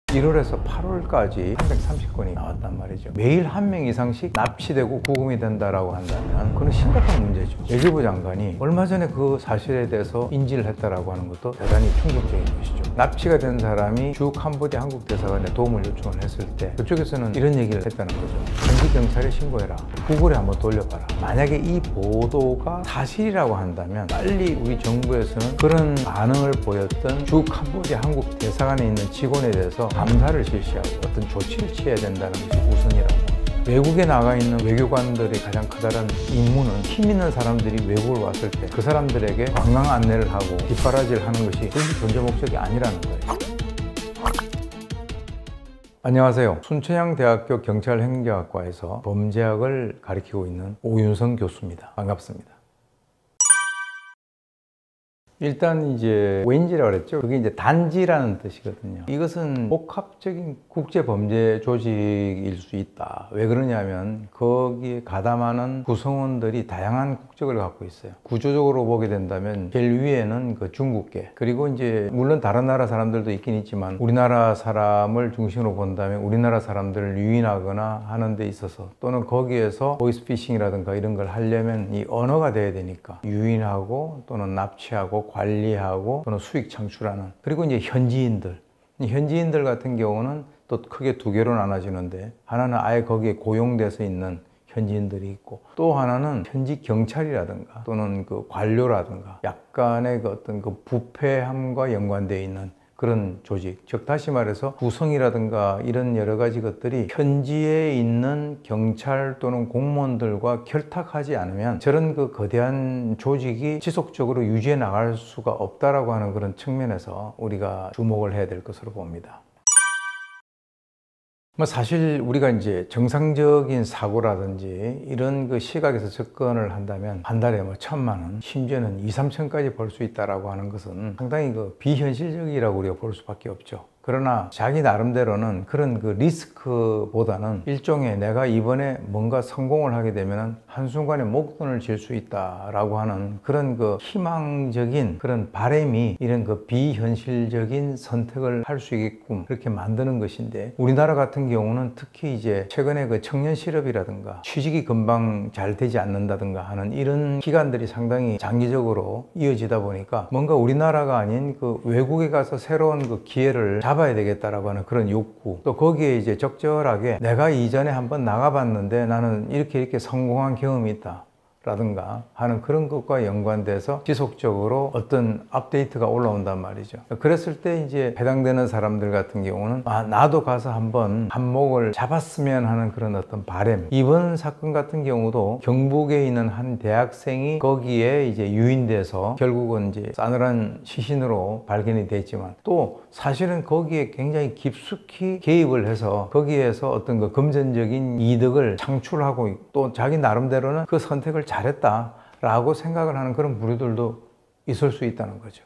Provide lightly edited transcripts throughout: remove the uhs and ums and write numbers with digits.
1월에서 8월까지 330건이 나왔단 말이죠. 매일 한 명 이상씩 납치되고 구금이 된다라고 한다면 그건 심각한 문제죠. 외교부 장관이 얼마 전에 그 사실에 대해서 인지를 했다라고 하는 것도 대단히 충격적인 것이죠. 납치가 된 사람이 주 캄보디아 한국 대사관에 도움을 요청을 했을 때 그쪽에서는 이런 얘기를 했다는 거죠. 현지 경찰에 신고해라. 구글에 한번 돌려봐라. 만약에 이 보도가 사실이라고 한다면 빨리 우리 정부에서는 그런 반응을 보였던 주 캄보디아 한국 대사관에 있는 직원에 대해서 감사를 실시하고 어떤 조치를 취해야 된다는 것이 우선이라고. 외국에 나가 있는 외교관들이 가장 커다란 임무는 힘 있는 사람들이 외국을 왔을 때 그 사람들에게 관광 안내를 하고 뒷바라지를 하는 것이 그것이 존재 목적이 아니라는 거예요. 안녕하세요. 순천향대학교 경찰행정학과에서 범죄학을 가르치고 있는 오윤성 교수입니다. 반갑습니다. 일단 이제 왠지라고 그랬죠. 그게 이제 단지라는 뜻이거든요. 이것은 복합적인 국제 범죄 조직일 수 있다. 왜 그러냐면 거기에 가담하는 구성원들이 다양한 국적을 갖고 있어요. 구조적으로 보게 된다면 제일 위에는 그 중국계, 그리고 이제 물론 다른 나라 사람들도 있긴 있지만 우리나라 사람을 중심으로 본다면 우리나라 사람들을 유인하거나 하는 데 있어서 또는 거기에서 보이스피싱이라든가 이런 걸 하려면 이 언어가 돼야 되니까 유인하고 또는 납치하고 관리하고 또는 수익 창출하는, 그리고 이제 현지인들 같은 경우는 또 크게 두 개로 나눠지는데, 하나는 아예 거기에 고용돼서 있는 현지인들이 있고, 또 하나는 현지 경찰이라든가 또는 그 관료라든가 약간의 그 어떤 그 부패함과 연관되어 있는 그런 조직, 즉 다시 말해서 구성이라든가 이런 여러 가지 것들이 현지에 있는 경찰 또는 공무원들과 결탁하지 않으면 저런 그 거대한 조직이 지속적으로 유지해 나갈 수가 없다라고 하는 그런 측면에서 우리가 주목을 해야 될 것으로 봅니다. 사실 우리가 이제 정상적인 사고라든지 이런 그 시각에서 접근을 한다면 한 달에 1,000만 원, 심지어는 2, 3천까지 벌 수 있다라고 하는 것은 상당히 그 비현실적이라고 우리가 볼 수밖에 없죠. 그러나 자기 나름대로는 그런 그 리스크보다는 일종의 내가 이번에 뭔가 성공을 하게 되면 한순간에 목돈을 질 수 있다라고 하는 그런 그 희망적인 그런 바람이 이런 그 비현실적인 선택을 할 수 있게끔 그렇게 만드는 것인데, 우리나라 같은 경우는 특히 이제 최근에 그 청년 실업이라든가 취직이 금방 잘 되지 않는다든가 하는 이런 기간들이 상당히 장기적으로 이어지다 보니까 뭔가 우리나라가 아닌 그 외국에 가서 새로운 그 기회를 잡아야 되겠다라고 하는 그런 욕구, 또 거기에 이제 적절하게 내가 이전에 한번 나가봤는데 나는 이렇게 성공한 경험이 있다 라든가 하는 그런 것과 연관돼서 지속적으로 어떤 업데이트가 올라온단 말이죠. 그랬을 때 이제 해당되는 사람들 같은 경우는 나도 가서 한번 한몫을 잡았으면 하는 그런 어떤 바람. 이번 사건 같은 경우도 경북에 있는 한 대학생이 거기에 이제 유인돼서 결국은 이제 싸늘한 시신으로 발견이 됐지만, 또 사실은 거기에 굉장히 깊숙이 개입을 해서 거기에서 어떤 그 금전적인 이득을 창출하고 또 자기 나름대로는 그 선택을 잘했다라고 생각을 하는 그런 부류들도 있을 수 있다는 거죠.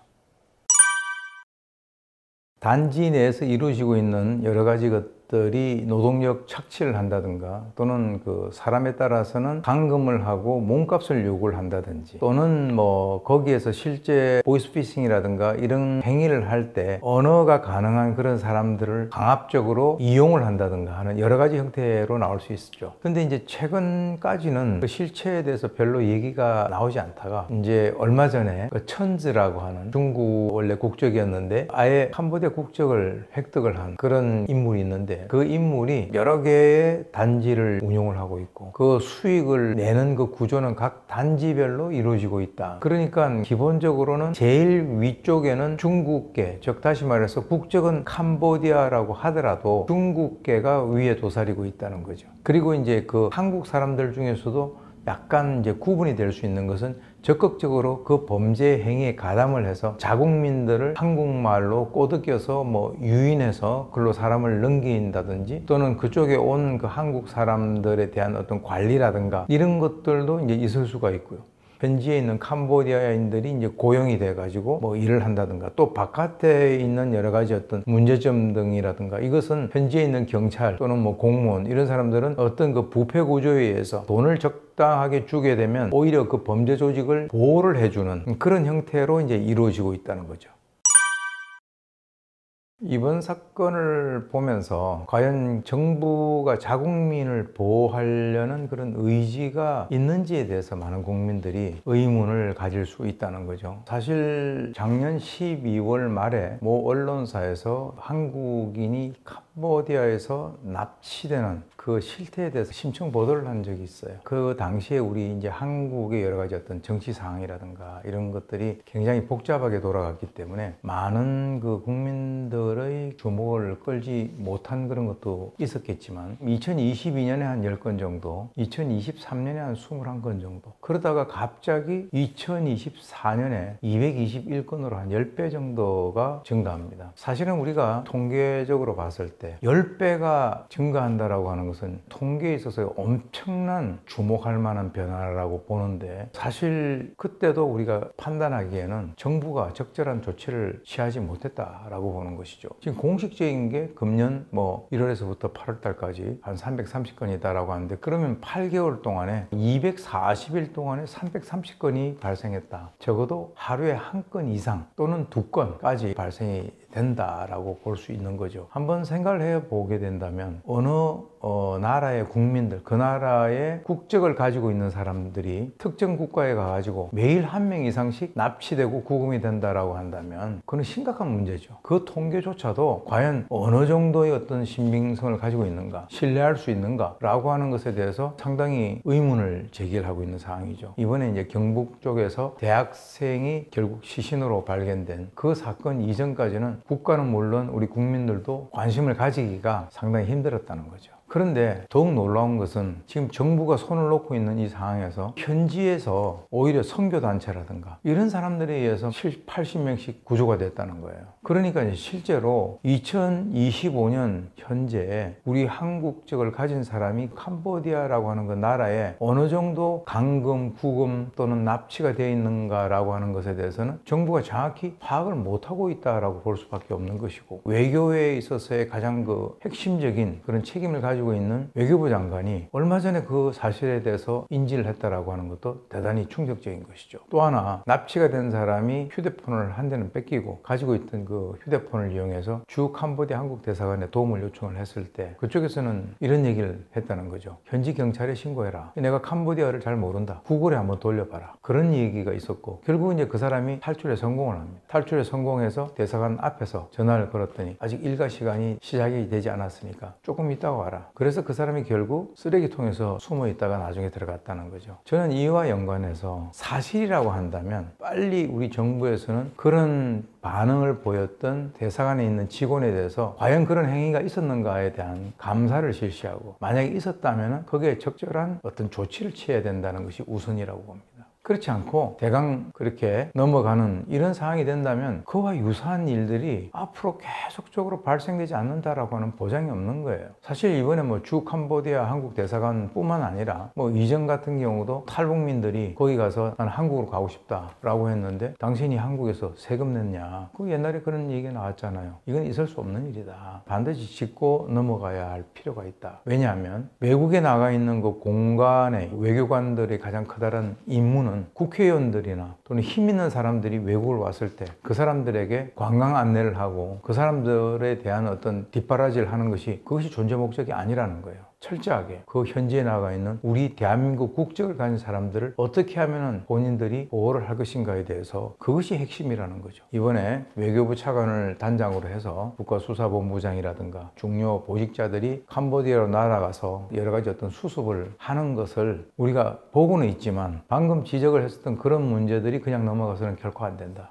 단지 내에서 이루어지고 있는 여러 가지 것들이 노동력 착취를 한다든가 또는 그 사람에 따라서는 감금을 하고 몸값을 요구를 한다든지, 또는 뭐 거기에서 실제 보이스피싱이라든가 이런 행위를 할 때 언어가 가능한 그런 사람들을 강압적으로 이용을 한다든가 하는 여러 가지 형태로 나올 수 있었죠. 근데 이제 최근까지는 그 실체에 대해서 별로 얘기가 나오지 않다가 이제 얼마 전에 그 천즈라고 하는 중국 원래 국적이었는데 아예 캄보디아 국적을 획득을 한 그런 인물이 있는데, 그 인물이 여러 개의 단지를 운영을 하고 있고 그 수익을 내는 그 구조는 각 단지별로 이루어지고 있다. 그러니까 기본적으로는 제일 위쪽에는 중국계, 즉 다시 말해서 국적은 캄보디아라고 하더라도 중국계가 위에 도사리고 있다는 거죠. 그리고 이제 그 한국 사람들 중에서도 약간 이제 구분이 될 수 있는 것은 적극적으로 그 범죄 행위에 가담을 해서 자국민들을 한국말로 꼬드겨서 뭐 유인해서 그걸로 사람을 넘긴다든지, 또는 그쪽에 온 그 한국 사람들에 대한 어떤 관리라든가 이런 것들도 이제 있을 수가 있고요. 현지에 있는 캄보디아인들이 이제 고용이 돼가지고 뭐 일을 한다든가, 또 바깥에 있는 여러 가지 어떤 문제점 등이라든가, 이것은 현지에 있는 경찰 또는 뭐 공무원 이런 사람들은 어떤 그 부패 구조에 의해서 돈을 적당하게 주게 되면 오히려 그 범죄 조직을 보호를 해주는 그런 형태로 이제 이루어지고 있다는 거죠. 이번 사건을 보면서 과연 정부가 자국민을 보호하려는 그런 의지가 있는지에 대해서 많은 국민들이 의문을 가질 수 있다는 거죠. 사실 작년 12월 말에 모 언론사에서 한국인이 캄보디아에서 납치되는 그 실태에 대해서 심층 보도를 한 적이 있어요. 그 당시에 우리 이제 한국의 여러 가지 어떤 정치 상황이라든가 이런 것들이 굉장히 복잡하게 돌아갔기 때문에 많은 그 국민들의 주목을 끌지 못한 그런 것도 있었겠지만 2022년에 한 10건 정도, 2023년에 한 21건 정도, 그러다가 갑자기 2024년에 221건으로 한 10배 정도가 증가합니다. 사실은 우리가 통계적으로 봤을 때 10배가 증가한다라고 하는 것은 통계에 있어서 엄청난 주목할 만한 변화라고 보는데, 사실 그때도 우리가 판단하기에는 정부가 적절한 조치를 취하지 못했다라고 보는 것이죠. 지금 공식적인 게 금년 1월에서부터 8월 달까지 한 330건이다라고 하는데, 그러면 8개월 동안에 240일 동안에 330건이 발생했다. 적어도 하루에 한 건 이상 또는 2건까지 발생이 된다라고 볼 수 있는 거죠. 한번 생각을 해보게 된다면 어느 나라의 국민들, 그 나라의 국적을 가지고 있는 사람들이 특정 국가에 가가지고 매일 한 명 이상씩 납치되고 구금이 된다라고 한다면 그건 심각한 문제죠. 그 통계조차도 과연 어느 정도의 어떤 신빙성을 가지고 있는가, 신뢰할 수 있는가 라고 하는 것에 대해서 상당히 의문을 제기하고 있는 상황이죠. 이번에 이제 경북 쪽에서 대학생이 결국 시신으로 발견된 그 사건 이전까지는 국가는 물론 우리 국민들도 관심을 가지기가 상당히 힘들었다는 거죠. 그런데 더욱 놀라운 것은 지금 정부가 손을 놓고 있는 이 상황에서 현지에서 오히려 선교단체라든가 이런 사람들에 의해서 80명씩 구조가 됐다는 거예요. 그러니까 실제로 2025년 현재 우리 한국적을 가진 사람이 캄보디아라고 하는 그 나라에 어느 정도 감금, 구금 또는 납치가 되어 있는가라고 하는 것에 대해서는 정부가 정확히 파악을 못하고 있다라고 볼 수밖에 없는 것이고, 외교에 있어서의 가장 그 핵심적인 그런 책임을 가지고 있는 외교부 장관이 얼마 전에 그 사실에 대해서 인지를 했다라고 하는 것도 대단히 충격적인 것이죠. 또 하나, 납치가 된 사람이 휴대폰을 한 대는 뺏기고 가지고 있던 그 휴대폰을 이용해서 주 캄보디아 한국 대사관에 도움을 요청을 했을 때 그쪽에서는 이런 얘기를 했다는 거죠. 현지 경찰에 신고해라. 내가 캄보디아를 잘 모른다. 구글에 한번 돌려봐라. 그런 얘기가 있었고, 결국 이제 그 사람이 탈출에 성공을 합니다. 탈출에 성공해서 대사관 앞에서 전화를 걸었더니 아직 일과 시간이 시작이 되지 않았으니까 조금 있다가 와라. 그래서 그 사람이 결국 쓰레기통에서 숨어 있다가 나중에 들어갔다는 거죠. 저는 이와 연관해서 사실이라고 한다면 빨리 우리 정부에서는 그런 반응을 보였던 대사관에 있는 직원에 대해서 과연 그런 행위가 있었는가에 대한 감사를 실시하고, 만약에 있었다면 거기에 적절한 어떤 조치를 취해야 된다는 것이 우선이라고 봅니다. 그렇지 않고 대강 그렇게 넘어가는 이런 상황이 된다면 그와 유사한 일들이 앞으로 계속적으로 발생되지 않는다라고 하는 보장이 없는 거예요. 사실 이번에 주 캄보디아 한국 대사관 뿐만 아니라 이전 같은 경우도 탈북민들이 거기 가서 난 한국으로 가고 싶다라고 했는데 당신이 한국에서 세금 냈냐, 그 옛날에 그런 얘기가 나왔잖아요. 이건 있을 수 없는 일이다. 반드시 짚고 넘어가야 할 필요가 있다. 왜냐하면 외국에 나가 있는 그 공간에 외교관들의 가장 커다란 임무는 국회의원들이나 또는 힘 있는 사람들이 외국을 왔을 때 그 사람들에게 관광 안내를 하고 그 사람들에 대한 어떤 뒷바라지를 하는 것이, 그것이 존재 목적이 아니라는 거예요. 철저하게 그 현지에 나가 있는 우리 대한민국 국적을 가진 사람들을 어떻게 하면 본인들이 보호를 할 것인가에 대해서, 그것이 핵심이라는 거죠. 이번에 외교부 차관을 단장으로 해서 국가수사본부장이라든가 중요 보직자들이 캄보디아로 날아가서 여러 가지 어떤 수습을 하는 것을 우리가 보고는 있지만, 방금 지적을 했었던 그런 문제들이 그냥 넘어가서는 결코 안 된다.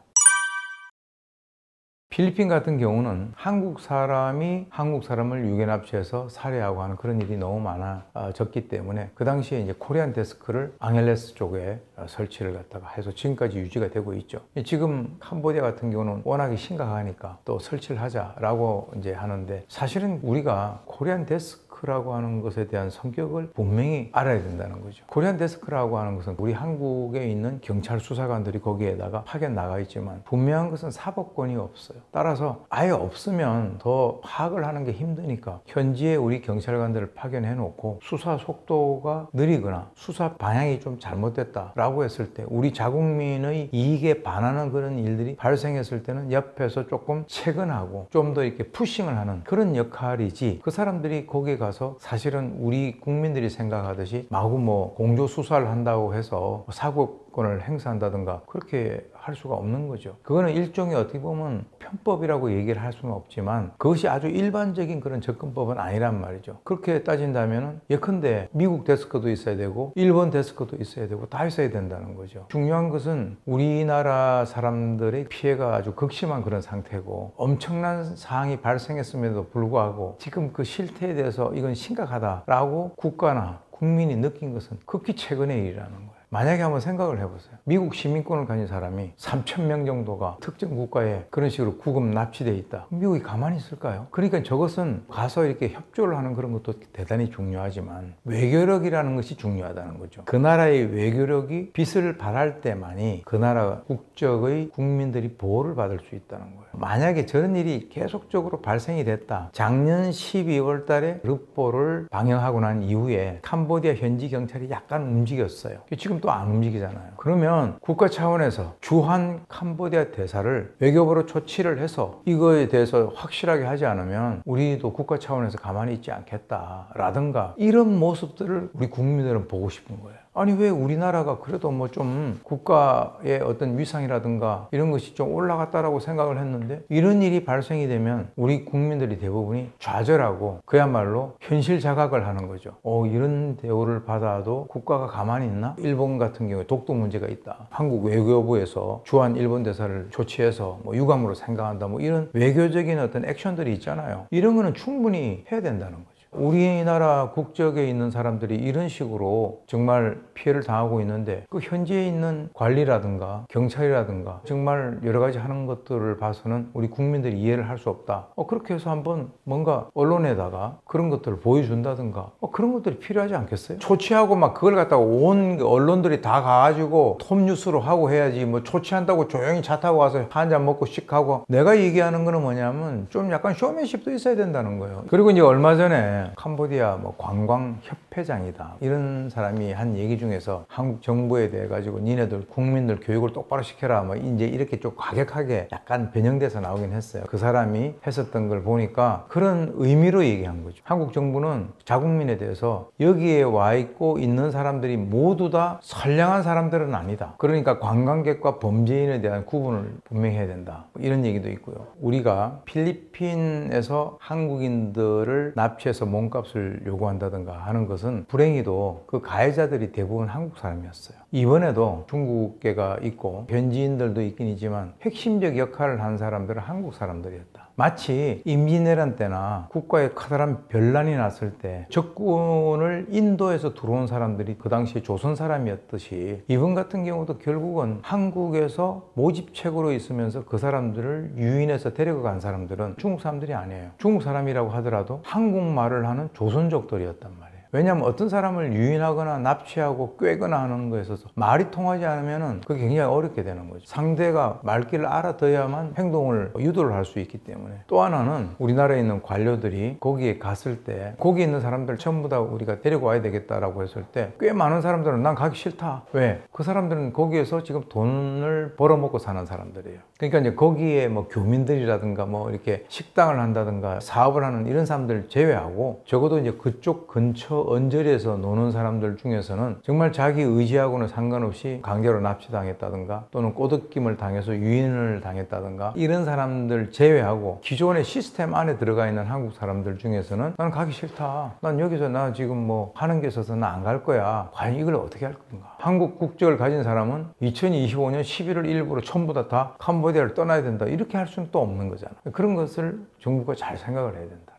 필리핀 같은 경우는 한국 사람이 한국 사람을 유괴 납치해서 살해하고 하는 그런 일이 너무 많아졌기 때문에 그 당시에 이제 코리안 데스크를 앙헬레스 쪽에 설치를 갖다가 해서 지금까지 유지가 되고 있죠. 지금 캄보디아 같은 경우는 워낙에 심각하니까 또 설치를 하자라고 이제 하는데, 사실은 우리가 코리안 데스크 데스크라고 하는 것에 대한 성격을 분명히 알아야 된다는 거죠. 코리안 데스크라고 하는 것은 우리 한국에 있는 경찰 수사관들이 거기에다가 파견 나가 있지만 분명한 것은 사법권이 없어요. 따라서 아예 없으면 더 파악을 하는 게 힘드니까 현지에 우리 경찰관들을 파견해 놓고 수사 속도가 느리거나 수사 방향이 좀 잘못됐다라고 했을 때 우리 자국민의 이익에 반하는 그런 일들이 발생했을 때는 옆에서 조금 체근하고 좀 더 이렇게 푸싱을 하는 그런 역할이지, 그 사람들이 거기에 가서 사실은 우리 국민들이 생각하듯이 마구 뭐 공조 수사를 한다고 해서 사고권을 행사한다든가 그렇게 할 수가 없는 거죠. 그거는 일종의 어떻게 보면 편법이라고 얘기를 할 수는 없지만 그것이 아주 일반적인 그런 접근법은 아니란 말이죠. 그렇게 따진다면 예컨대 미국 데스크도 있어야 되고 일본 데스크도 있어야 되고 다 있어야 된다는 거죠. 중요한 것은 우리나라 사람들의 피해가 아주 극심한 그런 상태고 엄청난 사항이 발생했음에도 불구하고 지금 그 실태에 대해서 이건 심각하다라고 국가나 국민이 느낀 것은 극히 최근의 일이라는 거예요. 만약에 한번 생각을 해보세요. 미국 시민권을 가진 사람이 3,000명 정도가 특정 국가에 그런 식으로 구금 납치돼 있다. 미국이 가만히 있을까요? 그러니까 저것은 가서 이렇게 협조를 하는 그런 것도 대단히 중요하지만 외교력이라는 것이 중요하다는 거죠. 그 나라의 외교력이 빛을 발할 때만이 그 나라 국적의 국민들이 보호를 받을 수 있다는 거예요. 만약에 저런 일이 계속적으로 발생이 됐다. 작년 12월 달에 르포를 방영하고 난 이후에 캄보디아 현지 경찰이 약간 움직였어요. 지금 또 안 움직이잖아요. 그러면 국가 차원에서 주한 캄보디아 대사를 외교부로 초치를 해서 이거에 대해서 확실하게 하지 않으면 우리도 국가 차원에서 가만히 있지 않겠다라든가 이런 모습들을 우리 국민들은 보고 싶은 거예요. 아니 왜 우리나라가 그래도 뭐 좀 국가의 어떤 위상이라든가 이런 것이 좀 올라갔다라고 생각을 했는데 이런 일이 발생이 되면 우리 국민들이 대부분이 좌절하고 그야말로 현실 자각을 하는 거죠. 이런 대우를 받아도 국가가 가만히 있나? 일본 같은 경우에 독도 문제가 있다. 한국 외교부에서 주한 일본 대사를 조치해서 뭐 유감으로 생각한다. 뭐 이런 외교적인 어떤 액션들이 있잖아요. 이런 거는 충분히 해야 된다는 거죠. 우리나라 국적에 있는 사람들이 이런 식으로 정말 피해를 당하고 있는데 그 현지에 있는 관리라든가 경찰이라든가 정말 여러 가지 하는 것들을 봐서는 우리 국민들이 이해를 할 수 없다. 그렇게 해서 한번 뭔가 언론에다가 그런 것들을 보여준다든가 그런 것들이 필요하지 않겠어요? 초치하고 막 그걸 갖다가 온 언론들이 다 가가지고 톱뉴스로 하고 해야지 뭐 초치한다고 조용히 차 타고 와서 한잔 먹고 씩 하고. 내가 얘기하는 거는 뭐냐면 좀 약간 쇼맨십도 있어야 된다는 거예요. 그리고 이제 얼마 전에 캄보디아 뭐 관광협회장이다 이런 사람이 한 얘기 중에서 한국 정부에 대해 가지고 니네들 국민들 교육을 똑바로 시켜라 뭐 이제 이렇게 좀 과격하게 약간 변형돼서 나오긴 했어요. 그 사람이 했었던 걸 보니까 그런 의미로 얘기한 거죠. 한국 정부는 자국민에 대해서 여기에 와 있고 있는 사람들이 모두 다 선량한 사람들은 아니다. 그러니까 관광객과 범죄인에 대한 구분을 분명히 해야 된다. 이런 얘기도 있고요. 우리가 필리핀에서 한국인들을 납치해서 몸값을 요구한다든가 하는 것은 불행히도 그 가해자들이 대부분 한국 사람이었어요. 이번에도 중국계가 있고 현지인들도 있긴 있지만 핵심적 역할을 한 사람들은 한국 사람들이었다. 마치 임진왜란 때나 국가에 커다란 변란이 났을 때 적군을 인도에서 들어온 사람들이 그 당시 조선 사람이었듯이 이번 같은 경우도 결국은 한국에서 모집책으로 있으면서 그 사람들을 유인해서 데려간 사람들은 중국 사람들이 아니에요. 중국 사람이라고 하더라도 한국말을 하는 조선족들이었단 말이에요. 왜냐하면 어떤 사람을 유인하거나 납치하고 꿰거나 하는 거에 있어서 말이 통하지 않으면 그게 굉장히 어렵게 되는 거죠. 상대가 말귀를 알아둬야만 행동을 유도를 할 수 있기 때문에. 또 하나는 우리나라에 있는 관료들이 거기에 갔을 때 거기 있는 사람들 전부 다 우리가 데리고 와야 되겠다라고 했을 때 꽤 많은 사람들은 난 가기 싫다. 왜? 그 사람들은 거기에서 지금 돈을 벌어먹고 사는 사람들이에요. 그러니까 이제 거기에 뭐 교민들이라든가 뭐 이렇게 식당을 한다든가 사업을 하는 이런 사람들 제외하고 적어도 이제 그쪽 근처 언저리에서 노는 사람들 중에서는 정말 자기 의지하고는 상관없이 강제로 납치당했다든가 또는 꼬드김을 당해서 유인을 당했다든가 이런 사람들 제외하고 기존의 시스템 안에 들어가 있는 한국 사람들 중에서는 나는 가기 싫다. 난 여기서 나 지금 뭐 하는 게 있어서 나 안 갈 거야. 과연 이걸 어떻게 할 건가? 한국 국적을 가진 사람은 2025년 11월 1일부로 전부 다 캄보디아를 떠나야 된다. 이렇게 할 수는 또 없는 거잖아. 그런 것을 정부가 잘 생각을 해야 된다.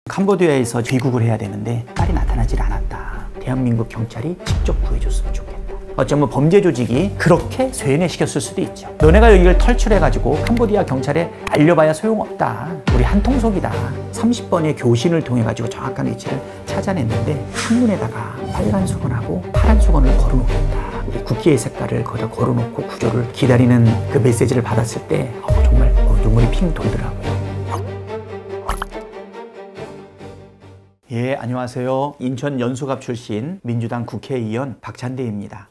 캄보디아에서 귀국을 해야 되는데 딸이 나타나질 않았다. 대한민국 경찰이 직접 구해줬으면 좋겠다. 어쩌면 범죄 조직이 그렇게 쇠뇌시켰을 수도 있죠. 너네가 여기를 탈출해가지고 캄보디아 경찰에 알려봐야 소용없다. 우리 한통속이다. 30번의 교신을 통해가지고 정확한 위치를 찾아냈는데 한눈에다가 빨간 수건하고 파란 수건을 걸어놓겠다. 우리 국기의 색깔을 거기다 걸어놓고 구조를 기다리는 그 메시지를 받았을 때 정말 눈물이 핑 돌더라고요. 예, 안녕하세요. 인천 연수갑 출신 민주당 국회의원 박찬대입니다.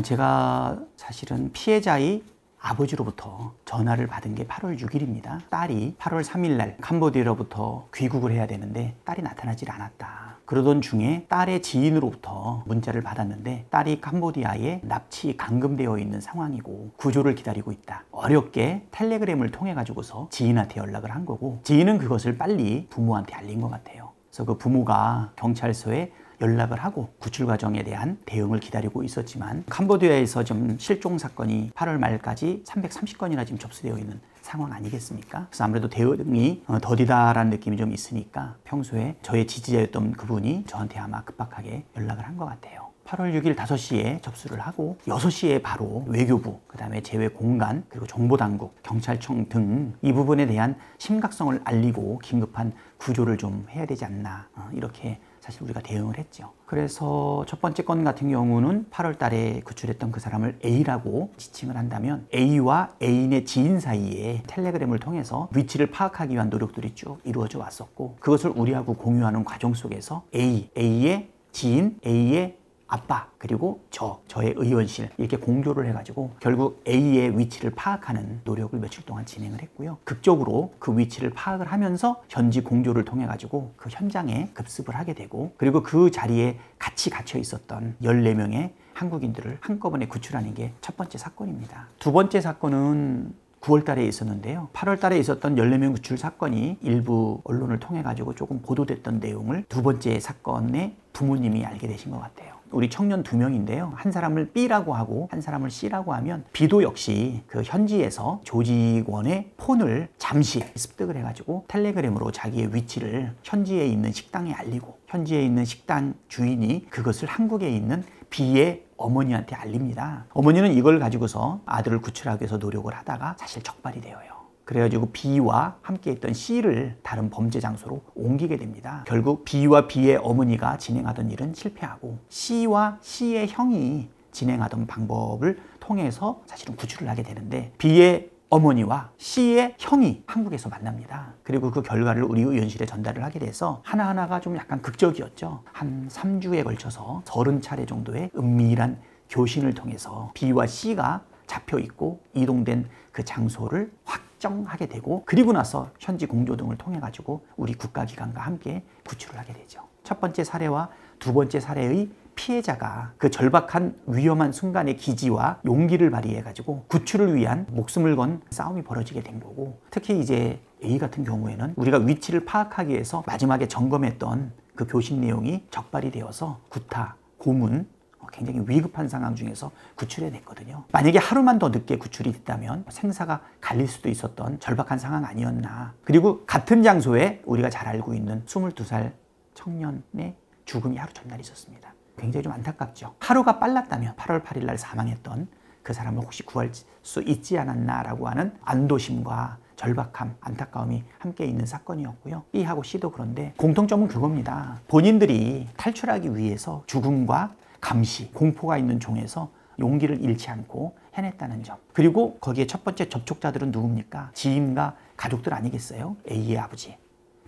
제가 사실은 피해자의 아버지로부터 전화를 받은 게 8월 6일입니다. 딸이 8월 3일 날 캄보디아로부터 귀국을 해야 되는데 딸이 나타나질 않았다. 그러던 중에 딸의 지인으로부터 문자를 받았는데 딸이 캄보디아에 납치 감금되어 있는 상황이고 구조를 기다리고 있다. 어렵게 텔레그램을 통해 가지고서 지인한테 연락을 한 거고, 지인은 그것을 빨리 부모한테 알린 것 같아요. 그래서 그 부모가 경찰서에 연락을 하고 구출 과정에 대한 대응을 기다리고 있었지만, 캄보디아에서 좀 실종 사건이 8월 말까지 330건이나 지금 접수되어 있는 상황 아니겠습니까? 그래서 아무래도 대응이 더디다라는 느낌이 좀 있으니까 평소에 저의 지지자였던 그분이 저한테 아마 급박하게 연락을 한 것 같아요. 8월 6일 5시에 접수를 하고 6시에 바로 외교부, 그 다음에 재외공간, 그리고 정보당국, 경찰청 등 이 부분에 대한 심각성을 알리고 긴급한 구조를 좀 해야 되지 않나, 이렇게 사실 우리가 대응을 했죠. 그래서 첫 번째 건 같은 경우는 8월 달에 구출했던 그 사람을 A라고 지칭을 한다면, A와 A인의 지인 사이에 텔레그램을 통해서 위치를 파악하기 위한 노력들이 쭉 이루어져 왔었고, 그것을 우리하고 공유하는 과정 속에서 A의 지인, A의 아빠, 그리고 저의 의원실, 이렇게 공조를 해가지고 결국 A의 위치를 파악하는 노력을 며칠 동안 진행을 했고요. 극적으로 그 위치를 파악을 하면서 현지 공조를 통해가지고 그 현장에 급습을 하게 되고, 그리고 그 자리에 같이 갇혀 있었던 14명의 한국인들을 한꺼번에 구출하는 게 첫 번째 사건입니다. 두 번째 사건은 9월 달에 있었는데요. 8월 달에 있었던 14명 구출 사건이 일부 언론을 통해가지고 조금 보도됐던 내용을 두 번째 사건의 부모님이 알게 되신 것 같아요. 우리 청년 2명인데요. 한 사람을 B라고 하고 한 사람을 C라고 하면, B도 역시 그 현지에서 조직원의 폰을 잠시 습득을 해가지고 텔레그램으로 자기의 위치를 현지에 있는 식당에 알리고, 현지에 있는 식당 주인이 그것을 한국에 있는 B의 어머니한테 알립니다. 어머니는 이걸 가지고서 아들을 구출하기 위해서 노력을 하다가 사실 적발이 되어요. 그래가지고 B와 함께 있던 C를 다른 범죄 장소로 옮기게 됩니다. 결국 B와 B의 어머니가 진행하던 일은 실패하고 C와 C의 형이 진행하던 방법을 통해서 사실은 구출을 하게 되는데, B의 어머니와 C의 형이 한국에서 만납니다. 그리고 그 결과를 우리 의원실에 전달을 하게 돼서 하나하나가 좀 약간 극적이었죠. 한 3주에 걸쳐서 30차례 정도의 은밀한 교신을 통해서 B와 C가 잡혀 있고 이동된 그 장소를 확정하게 되고, 그리고 나서 현지 공조 등을 통해 가지고 우리 국가기관과 함께 구출을 하게 되죠. 첫 번째 사례와 두 번째 사례의 피해자가 그 절박한 위험한 순간의 기지와 용기를 발휘해 가지고 구출을 위한 목숨을 건 싸움이 벌어지게 된 거고, 특히 이제 A 같은 경우에는 우리가 위치를 파악하기 위해서 마지막에 점검했던 그 교신 내용이 적발이 되어서 구타, 고문, 굉장히 위급한 상황 중에서 구출해냈거든요. 만약에 하루만 더 늦게 구출이 됐다면 생사가 갈릴 수도 있었던 절박한 상황 아니었나. 그리고 같은 장소에 우리가 잘 알고 있는 22살 청년의 죽음이 하루 전날 있었습니다. 굉장히 좀 안타깝죠. 하루가 빨랐다면 8월 8일 날 사망했던 그 사람을 혹시 구할 수 있지 않았나라고 하는 안도심과 절박함, 안타까움이 함께 있는 사건이었고요. B하고 C도 그런데 공통점은 그겁니다. 본인들이 탈출하기 위해서 죽음과 감시, 공포가 있는 종에서 용기를 잃지 않고 해냈다는 점. 그리고 거기에 첫 번째 접촉자들은 누굽니까? 지인과 가족들 아니겠어요? A의 아버지,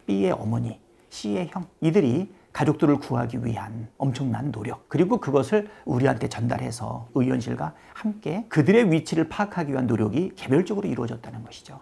B의 어머니, C의 형. 이들이 가족들을 구하기 위한 엄청난 노력, 그리고 그것을 우리한테 전달해서 의원실과 함께 그들의 위치를 파악하기 위한 노력이 개별적으로 이루어졌다는 것이죠.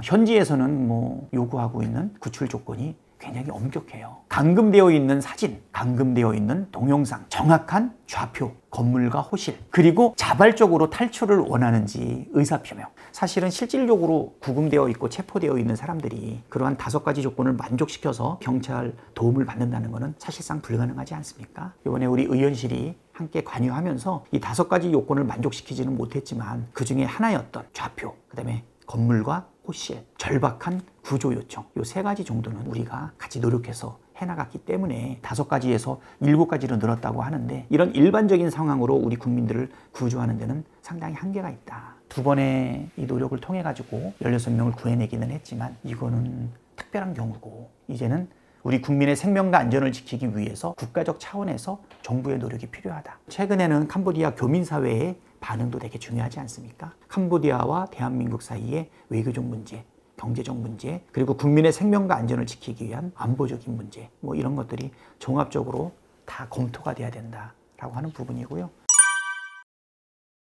현지에서는 요구하고 있는 구출 조건이 굉장히 엄격해요. 감금되어 있는 사진, 감금되어 있는 동영상, 정확한 좌표, 건물과 호실, 그리고 자발적으로 탈출을 원하는지 의사표명. 사실은 실질적으로 구금되어 있고 체포되어 있는 사람들이 그러한 5가지 조건을 만족시켜서 경찰 도움을 받는다는 것은 사실상 불가능하지 않습니까? 이번에 우리 의원실이 함께 관여하면서 이 5가지 요건을 만족시키지는 못했지만 그 중에 하나였던 좌표, 그 다음에 건물과 호실, 절박한 구조 요청, 이 3가지 정도는 우리가 같이 노력해서 해나갔기 때문에 5가지에서 7가지로 늘었다고 하는데 이런 일반적인 상황으로 우리 국민들을 구조하는 데는 상당히 한계가 있다. 2번의 이 노력을 통해 가지고 16명을 구해내기는 했지만 이거는 특별한 경우고 이제는 우리 국민의 생명과 안전을 지키기 위해서 국가적 차원에서 정부의 노력이 필요하다. 최근에는 캄보디아 교민사회의 반응도 되게 중요하지 않습니까? 캄보디아와 대한민국 사이의 외교적 문제, 경제적 문제, 그리고 국민의 생명과 안전을 지키기 위한 안보적인 문제, 뭐 이런 것들이 종합적으로 다 검토가 돼야 된다라고 하는 부분이고요.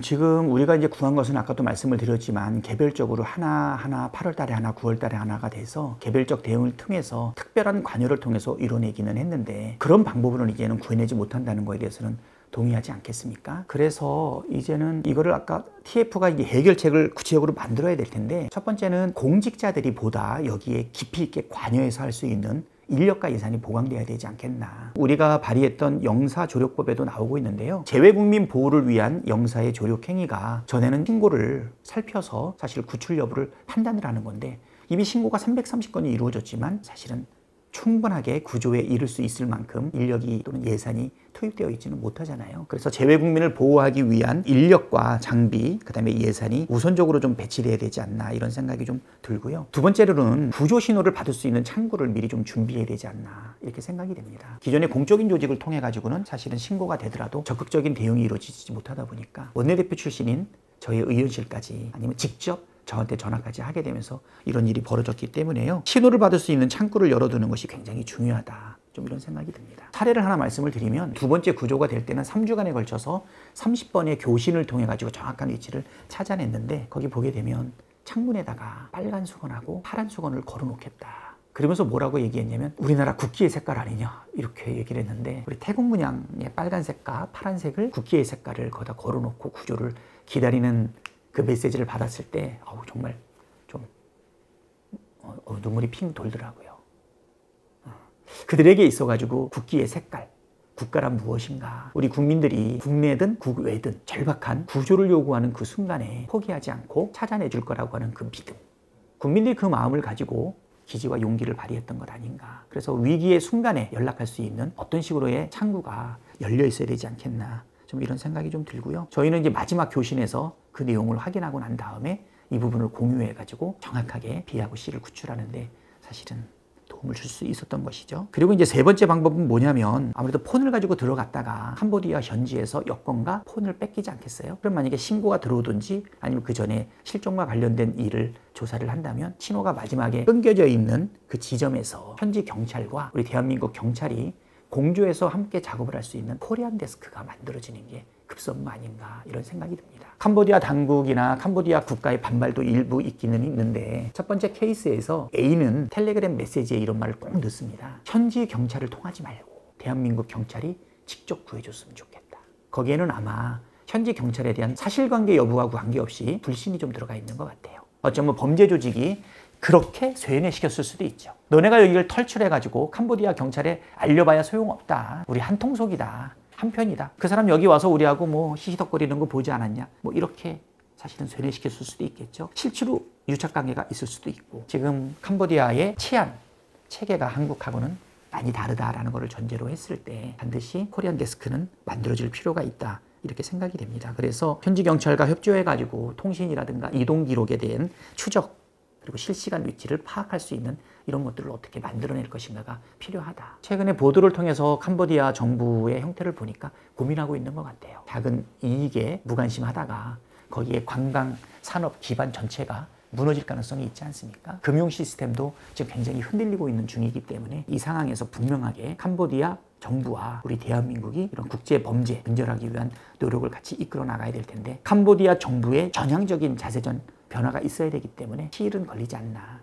지금 우리가 이제 구한 것은 아까도 말씀을 드렸지만 개별적으로 하나하나 8월 달에 하나, 9월 달에 하나가 돼서 개별적 대응을 통해서 특별한 관여를 통해서 이뤄내기는 했는데 그런 방법으로는 이제는 구해내지 못한다는 거에 대해서는 동의하지 않겠습니까? 그래서 이제는 이거를 아까 TF가 이제 해결책을 구체적으로 만들어야 될 텐데 첫 번째는 공직자들이 보다 여기에 깊이 있게 관여해서 할 수 있는 인력과 예산이 보강돼야 되지 않겠나. 우리가 발의했던 영사조력법에도 나오고 있는데요. 재외국민 보호를 위한 영사의 조력 행위가 전에는 신고를 살펴서 사실 구출 여부를 판단을 하는 건데 이미 신고가 330건이 이루어졌지만 사실은 충분하게 구조에 이를 수 있을 만큼 인력이 또는 예산이 투입되어 있지는 못하잖아요. 그래서 재외국민을 보호하기 위한 인력과 장비, 그 다음에 예산이 우선적으로 좀 배치돼야 되지 않나 이런 생각이 좀 들고요. 두 번째로는 구조 신호를 받을 수 있는 창구를 미리 좀 준비해야 되지 않나 이렇게 생각이 됩니다. 기존의 공적인 조직을 통해 가지고는 사실은 신고가 되더라도 적극적인 대응이 이루어지지 못하다 보니까 원내대표 출신인 저희 의원실까지 아니면 직접 저한테 전화까지 하게 되면서 이런 일이 벌어졌기 때문에요. 신호를 받을 수 있는 창구를 열어두는 것이 굉장히 중요하다. 좀 이런 생각이 듭니다. 사례를 하나 말씀을 드리면 두 번째 구조가 될 때는 3주간에 걸쳐서 30번의 교신을 통해 가지고 정확한 위치를 찾아냈는데 거기 보게 되면 창문에다가 빨간 수건하고 파란 수건을 걸어 놓겠다. 그러면서 뭐라고 얘기했냐면 우리나라 국기의 색깔 아니냐 이렇게 얘기를 했는데 우리 태국 문양의 빨간색과 파란색을 국기의 색깔을 거기다 걸어 놓고 구조를 기다리는 그 메시지를 받았을 때 정말 좀 눈물이 핑 돌더라고요. 그들에게 있어가지고 국기의 색깔, 국가란 무엇인가, 우리 국민들이 국내든 국외든 절박한 구조를 요구하는 그 순간에 포기하지 않고 찾아내줄 거라고 하는 그 믿음, 국민들이 그 마음을 가지고 기지와 용기를 발휘했던 것 아닌가. 그래서 위기의 순간에 연락할 수 있는 어떤 식으로의 창구가 열려 있어야 되지 않겠나, 좀 이런 생각이 좀 들고요. 저희는 이제 마지막 교신에서 그 내용을 확인하고 난 다음에 이 부분을 공유해 가지고 정확하게 B하고 C를 구출하는데 사실은 도움을 줄 수 있었던 것이죠. 그리고 이제 세 번째 방법은 뭐냐면 아무래도 폰을 가지고 들어갔다가 캄보디아 현지에서 여권과 폰을 뺏기지 않겠어요? 그럼 만약에 신고가 들어오든지 아니면 그 전에 실종과 관련된 일을 조사를 한다면 신호가 마지막에 끊겨져 있는 그 지점에서 현지 경찰과 우리 대한민국 경찰이 공조해서 함께 작업을 할 수 있는 코리안 데스크가 만들어지는 게 급선무 아닌가 이런 생각이 듭니다. 캄보디아 당국이나 캄보디아 국가의 반발도 일부 있기는 있는데 첫 번째 케이스에서 A는 텔레그램 메시지에 이런 말을 꼭 넣습니다. 현지 경찰을 통하지 말고 대한민국 경찰이 직접 구해줬으면 좋겠다. 거기에는 아마 현지 경찰에 대한 사실관계 여부와 관계없이 불신이 좀 들어가 있는 것 같아요. 어쩌면 범죄 조직이 그렇게 쇠뇌시켰을 수도 있죠. 너네가 여기를 탈출해가지고 캄보디아 경찰에 알려봐야 소용없다. 우리 한통속이다. 한편이다. 그 사람 여기 와서 우리하고 뭐 히히덕거리는 거 보지 않았냐. 뭐 이렇게 사실은 쇠뇌시켰을 수도 있겠죠. 실제로 유착관계가 있을 수도 있고 지금 캄보디아의 치안, 체계가 한국하고는 많이 다르다라는 것을 전제로 했을 때 반드시 코리안 데스크는 만들어질 필요가 있다. 이렇게 생각이 됩니다. 그래서 현지 경찰과 협조해가지고 통신이라든가 이동 기록에 대한 추적 그리고 실시간 위치를 파악할 수 있는 이런 것들을 어떻게 만들어낼 것인가가 필요하다. 최근에 보도를 통해서 캄보디아 정부의 형태를 보니까 고민하고 있는 것 같아요. 작은 이익에 무관심하다가 거기에 관광 산업 기반 전체가 무너질 가능성이 있지 않습니까? 금융 시스템도 지금 굉장히 흔들리고 있는 중이기 때문에 이 상황에서 분명하게 캄보디아 정부와 우리 대한민국이 이런 국제 범죄 근절하기 위한 노력을 같이 이끌어 나가야 될 텐데 캄보디아 정부의 전향적인 자세전 변화가 있어야 되기 때문에 시일은 걸리지 않나.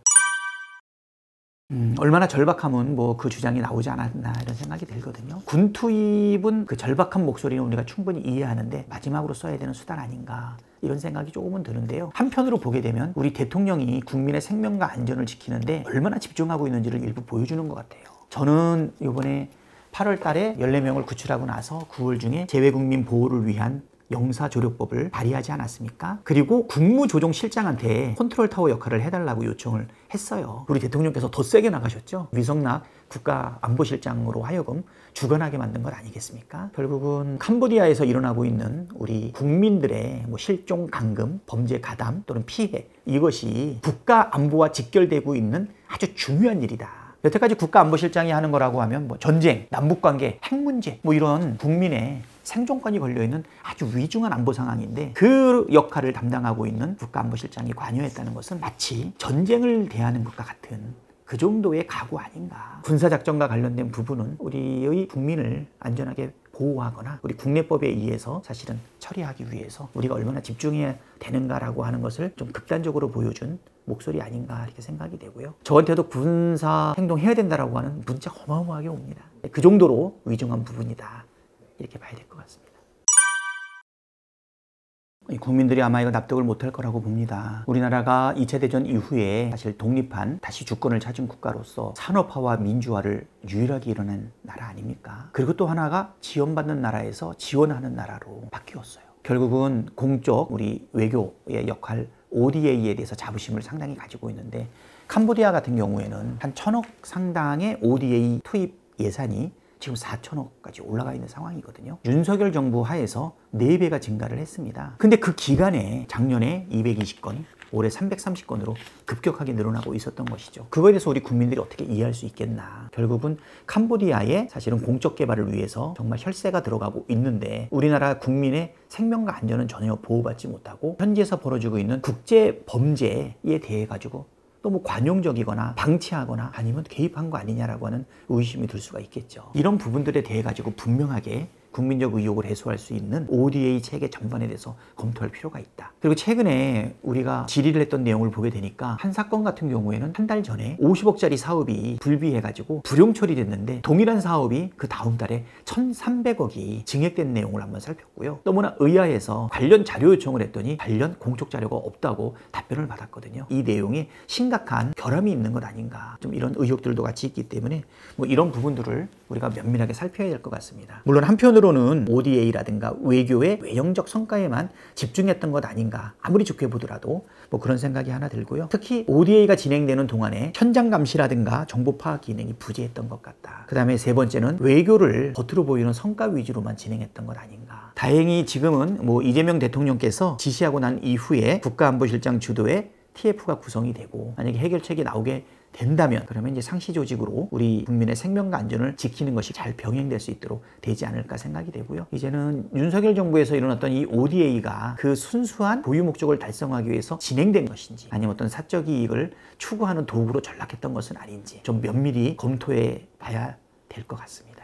얼마나 절박하면 뭐 그 주장이 나오지 않았나 이런 생각이 들거든요. 군 투입은 그 절박한 목소리는 우리가 충분히 이해하는데 마지막으로 써야 되는 수단 아닌가 이런 생각이 조금은 드는데요. 한편으로 보게 되면 우리 대통령이 국민의 생명과 안전을 지키는데 얼마나 집중하고 있는지를 일부 보여주는 것 같아요. 저는 이번에 8월 달에 14명을 구출하고 나서 9월 중에 재외국민 보호를 위한 영사조력법을 발의하지 않았습니까? 그리고 국무조정실장한테 컨트롤타워 역할을 해달라고 요청을 했어요. 우리 대통령께서 더 세게 나가셨죠. 위성락 국가안보실장으로 하여금 주관하게 만든 것 아니겠습니까? 결국은 캄보디아에서 일어나고 있는 우리 국민들의 실종, 감금, 범죄 가담 또는 피해, 이것이 국가안보와 직결되고 있는 아주 중요한 일이다. 여태까지 국가안보실장이 하는 거라고 하면 전쟁, 남북관계, 핵 문제 이런 국민의 생존권이 걸려있는 아주 위중한 안보 상황인데, 그 역할을 담당하고 있는 국가안보실장이 관여했다는 것은 마치 전쟁을 대하는 것과 같은 그 정도의 각오 아닌가. 군사작전과 관련된 부분은 우리의 국민을 안전하게 보호하거나 우리 국내법에 의해서 사실은 처리하기 위해서 우리가 얼마나 집중해야 되는가라고 하는 것을 좀 극단적으로 보여준 목소리 아닌가 이렇게 생각이 되고요. 저한테도 군사 행동해야 된다라고 하는 문자 어마어마하게 옵니다. 그 정도로 위중한 부분이다 이렇게 봐야 될 것 같습니다. 국민들이 아마 이거 납득을 못할 거라고 봅니다. 우리나라가 2차 대전 이후에 사실 독립한 다시 주권을 찾은 국가로서 산업화와 민주화를 유일하게 이뤄낸 나라 아닙니까? 그리고 또 하나가 지원받는 나라에서 지원하는 나라로 바뀌었어요. 결국은 공적 우리 외교의 역할 ODA에 대해서 자부심을 상당히 가지고 있는데, 캄보디아 같은 경우에는 한 1,000억 상당의 ODA 투입 예산이 지금 4천억까지 올라가 있는 상황이거든요. 윤석열 정부 하에서 4배가 증가를 했습니다. 근데 그 기간에 작년에 220건, 올해 330건으로 급격하게 늘어나고 있었던 것이죠. 그거에 대해서 우리 국민들이 어떻게 이해할 수 있겠나. 결국은 캄보디아의 사실은 공적 개발을 위해서 정말 혈세가 들어가고 있는데, 우리나라 국민의 생명과 안전은 전혀 보호받지 못하고 현지에서 벌어지고 있는 국제 범죄에 대해 가지고 또 관용적이거나 방치하거나 아니면 개입한 거 아니냐라고 하는 의심이 들 수가 있겠죠. 이런 부분들에 대해 가지고 분명하게 국민적 의혹을 해소할 수 있는 ODA 체계 전반에 대해서 검토할 필요가 있다. 그리고 최근에 우리가 질의를 했던 내용을 보게 되니까 한 사건 같은 경우에는 한 달 전에 50억짜리 사업이 불비해가지고 불용 처리됐는데, 동일한 사업이 그 다음 달에 1,300억이 증액된 내용을 한번 살폈고요. 너무나 의아해서 관련 자료 요청을 했더니 관련 공적 자료가 없다고 답변을 받았거든요. 이 내용에 심각한 결함이 있는 것 아닌가, 좀 이런 의혹들도 같이 있기 때문에 이런 부분들을 우리가 면밀하게 살펴야 될 것 같습니다. 물론 한편으로는 ODA라든가 외교의 외형적 성과에만 집중했던 것 아닌가, 아무리 좋게 보더라도 그런 생각이 하나 들고요. 특히 ODA가 진행되는 동안에 현장 감시라든가 정보 파악 기능이 부재했던 것 같다. 그 다음에 세 번째는 외교를 겉으로 보이는 성과 위주로만 진행했던 것 아닌가. 다행히 지금은 이재명 대통령께서 지시하고 난 이후에 국가안보실장 주도의 TF가 구성이 되고, 만약에 해결책이 나오게 된다면 그러면 이제 상시 조직으로 우리 국민의 생명과 안전을 지키는 것이 잘 병행될 수 있도록 되지 않을까 생각이 되고요. 이제는 윤석열 정부에서 일어났던 이 ODA가 그 순수한 고유 목적을 달성하기 위해서 진행된 것인지, 아니면 어떤 사적 이익을 추구하는 도구로 전락했던 것은 아닌지 좀 면밀히 검토해 봐야 될 것 같습니다.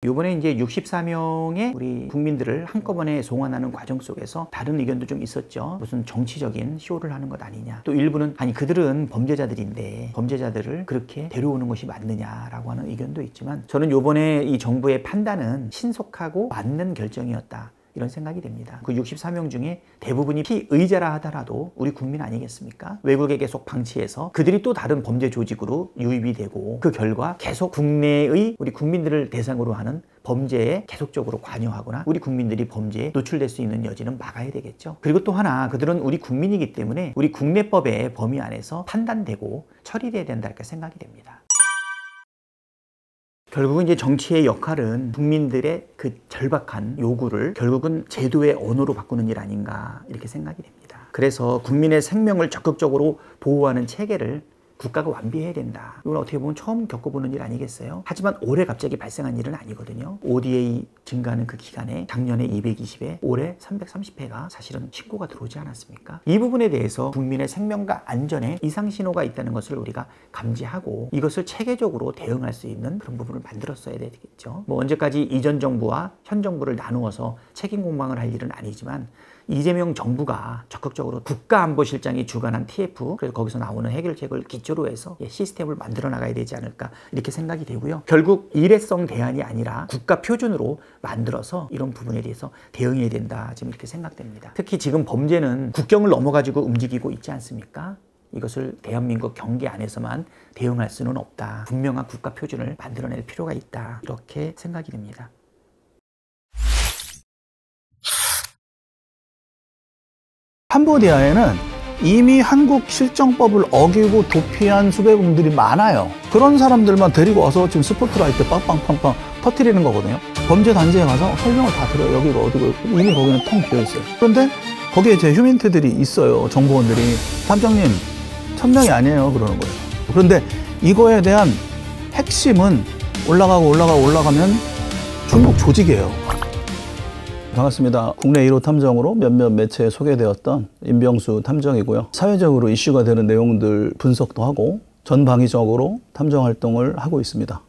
이번에 이제 64명의 우리 국민들을 한꺼번에 송환하는 과정 속에서 다른 의견도 좀 있었죠. 무슨 정치적인 쇼를 하는 것 아니냐. 또 일부는 아니 그들은 범죄자들인데 범죄자들을 그렇게 데려오는 것이 맞느냐라고 하는 의견도 있지만, 저는 이번에 이 정부의 판단은 신속하고 맞는 결정이었다, 이런 생각이 됩니다. 그 64명 중에 대부분이 피의자라 하더라도 우리 국민 아니겠습니까? 외국에 계속 방치해서 그들이 또 다른 범죄 조직으로 유입이 되고, 그 결과 계속 국내의 우리 국민들을 대상으로 하는 범죄에 계속적으로 관여하거나 우리 국민들이 범죄에 노출될 수 있는 여지는 막아야 되겠죠. 그리고 또 하나, 그들은 우리 국민이기 때문에 우리 국내법의 범위 안에서 판단되고 처리돼야 된다 이렇게 생각이 됩니다. 결국은 이제 정치의 역할은 국민들의 그 절박한 요구를 결국은 제도의 언어로 바꾸는 일 아닌가 이렇게 생각이 됩니다. 그래서 국민의 생명을 적극적으로 보호하는 체계를 국가가 완비해야 된다. 이건 어떻게 보면 처음 겪어보는 일 아니겠어요? 하지만 올해 갑자기 발생한 일은 아니거든요. ODA 증가하는 그 기간에 작년에 220회, 올해 330회가 사실은 신고가 들어오지 않았습니까? 이 부분에 대해서 국민의 생명과 안전에 이상 신호가 있다는 것을 우리가 감지하고 이것을 체계적으로 대응할 수 있는 그런 부분을 만들었어야 되겠죠. 언제까지 이전 정부와 현 정부를 나누어서 책임 공방을 할 일은 아니지만, 이재명 정부가 적극적으로 국가안보실장이 주관한 TF, 그래서 거기서 나오는 해결책을 기초로 해서 시스템을 만들어 나가야 되지 않을까 이렇게 생각이 되고요. 결국 일회성 대안이 아니라 국가 표준으로 만들어서 이런 부분에 대해서 대응해야 된다, 지금 이렇게 생각됩니다. 특히 지금 범죄는 국경을 넘어가지고 움직이고 있지 않습니까? 이것을 대한민국 경계 안에서만 대응할 수는 없다. 분명한 국가 표준을 만들어낼 필요가 있다, 이렇게 생각이 됩니다. 캄보디아에는 이미 한국 실정법을 어기고 도피한 수배범들이 많아요. 그런 사람들만 데리고 와서 지금 스포트라이트 빵빵빵빵 터뜨리는 거거든요. 범죄 단지에 가서 설명을 다 들어요. 여기가 어디고 이미 거기는 텅 비어 있어요. 그런데 거기에 제 휴민트들이 있어요. 정보원들이. 탐정님 1000명이 아니에요 그러는 거예요. 그런데 이거에 대한 핵심은 올라가면 중국 조직이에요. 반갑습니다. 국내 1호 탐정으로 몇몇 매체에 소개되었던 임병수 탐정이고요. 사회적으로 이슈가 되는 내용들 분석도 하고 전방위적으로 탐정 활동을 하고 있습니다.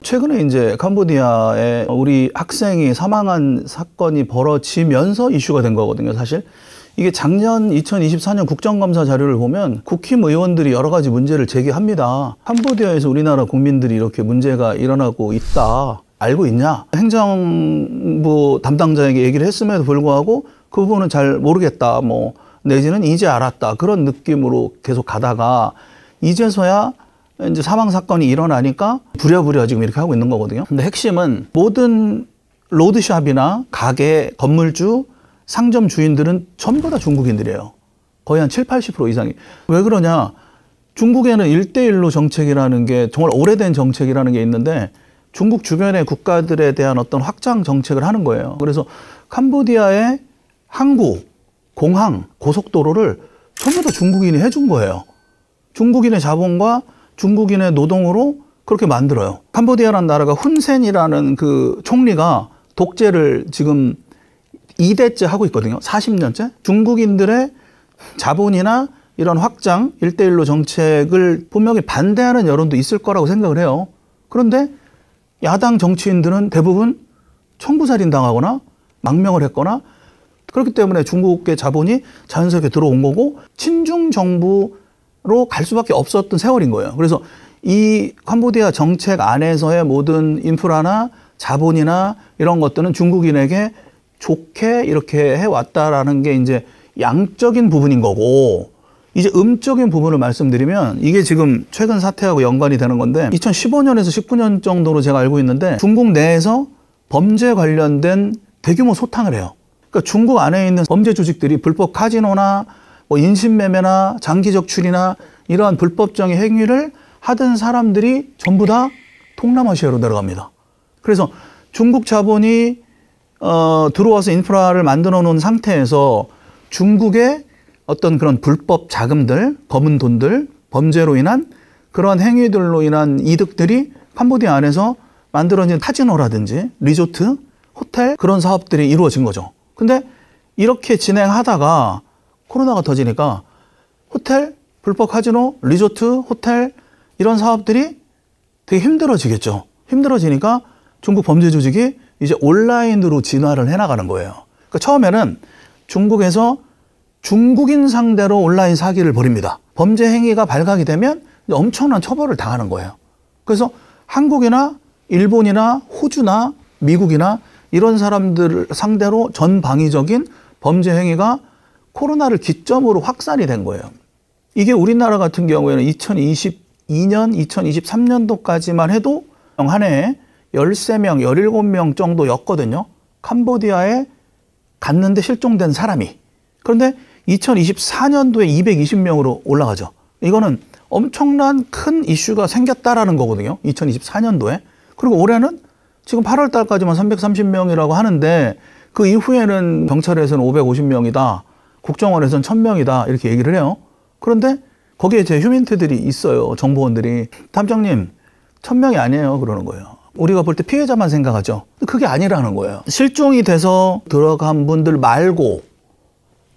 최근에 이제 캄보디아에 우리 학생이 사망한 사건이 벌어지면서 이슈가 된 거거든요, 사실. 이게 작년 2024년 국정감사 자료를 보면 국힘의원들이 여러 가지 문제를 제기합니다. 캄보디아에서 우리나라 국민들이 이렇게 문제가 일어나고 있다. 알고 있냐? 행정부 담당자에게 얘기를 했음에도 불구하고 그 부분은 잘 모르겠다. 내지는 이제 알았다. 그런 느낌으로 계속 가다가 이제서야 이제 사망 사건이 일어나니까 부랴부랴 지금 이렇게 하고 있는 거거든요. 근데 핵심은 모든 로드샵이나 가게, 건물주, 상점 주인들은 전부 다 중국인들이에요. 거의 한 70~80% 이상이. 왜 그러냐? 중국에는 1대1로 정책이라는 게 정말 오래된 정책이라는 게 있는데 중국 주변의 국가들에 대한 어떤 확장 정책을 하는 거예요. 그래서 캄보디아의 항구, 공항, 고속도로를 전부 다 중국인이 해준 거예요. 중국인의 자본과 중국인의 노동으로 그렇게 만들어요. 캄보디아라는 나라가 훈센이라는 그 총리가 독재를 지금 2대째 하고 있거든요. 40년째. 중국인들의 자본이나 이런 확장, 1대1로 정책을 분명히 반대하는 여론도 있을 거라고 생각을 해요. 그런데 야당 정치인들은 대부분 청부살인 당하거나 망명을 했거나 그렇기 때문에 중국의 자본이 자연스럽게 들어온 거고 친중 정부로 갈 수밖에 없었던 세월인 거예요. 그래서 이 캄보디아 정책 안에서의 모든 인프라나 자본이나 이런 것들은 중국인에게 좋게 이렇게 해왔다라는 게 이제 양적인 부분인 거고, 이제 음적인 부분을 말씀드리면 이게 지금 최근 사태하고 연관이 되는 건데 2015년에서 19년 정도로 제가 알고 있는데 중국 내에서 범죄 관련된 대규모 소탕을 해요. 그러니까 중국 안에 있는 범죄 조직들이 불법 카지노나 인신매매나 장기적출이나 이러한 불법적인 행위를 하던 사람들이 전부 다 동남아시아로 내려갑니다. 그래서 중국 자본이 들어와서 인프라를 만들어 놓은 상태에서 중국의 어떤 그런 불법 자금들, 검은 돈들, 범죄로 인한 그러한 행위들로 인한 이득들이 캄보디아 안에서 만들어진 카지노라든지 리조트, 호텔 그런 사업들이 이루어진 거죠. 근데 이렇게 진행하다가 코로나가 터지니까 호텔, 불법 카지노, 리조트, 호텔 이런 사업들이 되게 힘들어지겠죠. 힘들어지니까 중국 범죄 조직이 이제 온라인으로 진화를 해나가는 거예요. 그러니까 처음에는 중국에서 중국인 상대로 온라인 사기를 벌입니다. 범죄 행위가 발각이 되면 엄청난 처벌을 당하는 거예요. 그래서 한국이나 일본이나 호주나 미국이나 이런 사람들을 상대로 전방위적인 범죄 행위가 코로나를 기점으로 확산이 된 거예요. 이게 우리나라 같은 경우에는 2022년, 2023년도까지만 해도 한 해에 13명, 17명 정도였거든요. 캄보디아에 갔는데 실종된 사람이. 그런데 2024년도에 220명으로 올라가죠. 이거는 엄청난 큰 이슈가 생겼다라는 거거든요. 2024년도에. 그리고 올해는 지금 8월 달까지만 330명이라고 하는데 그 이후에는 경찰에서는 550명이다. 국정원에서는 1000명이다. 이렇게 얘기를 해요. 그런데 거기에 제 휴민트들이 있어요. 정보원들이. 탐정님, 1000명이 아니에요. 그러는 거예요. 우리가 볼 때 피해자만 생각하죠. 그게 아니라는 거예요. 실종이 돼서 들어간 분들 말고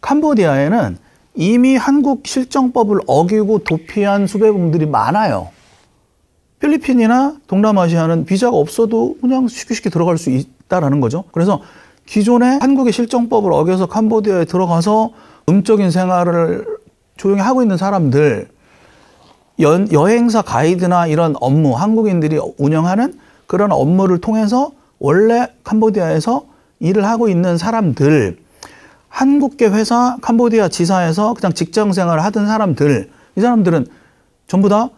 캄보디아에는 이미 한국 실정법을 어기고 도피한 수배범들이 많아요. 필리핀이나 동남아시아는 비자가 없어도 그냥 쉽게 들어갈 수 있다라는 거죠. 그래서 기존에 한국의 실정법을 어겨서 캄보디아에 들어가서 음적인 생활을 조용히 하고 있는 사람들, 여행사 가이드나 이런 업무, 한국인들이 운영하는 그런 업무를 통해서 원래 캄보디아에서 일을 하고 있는 사람들, 한국계 회사 캄보디아 지사에서 그냥 직장 생활을 하던 사람들, 이 사람들은 전부 다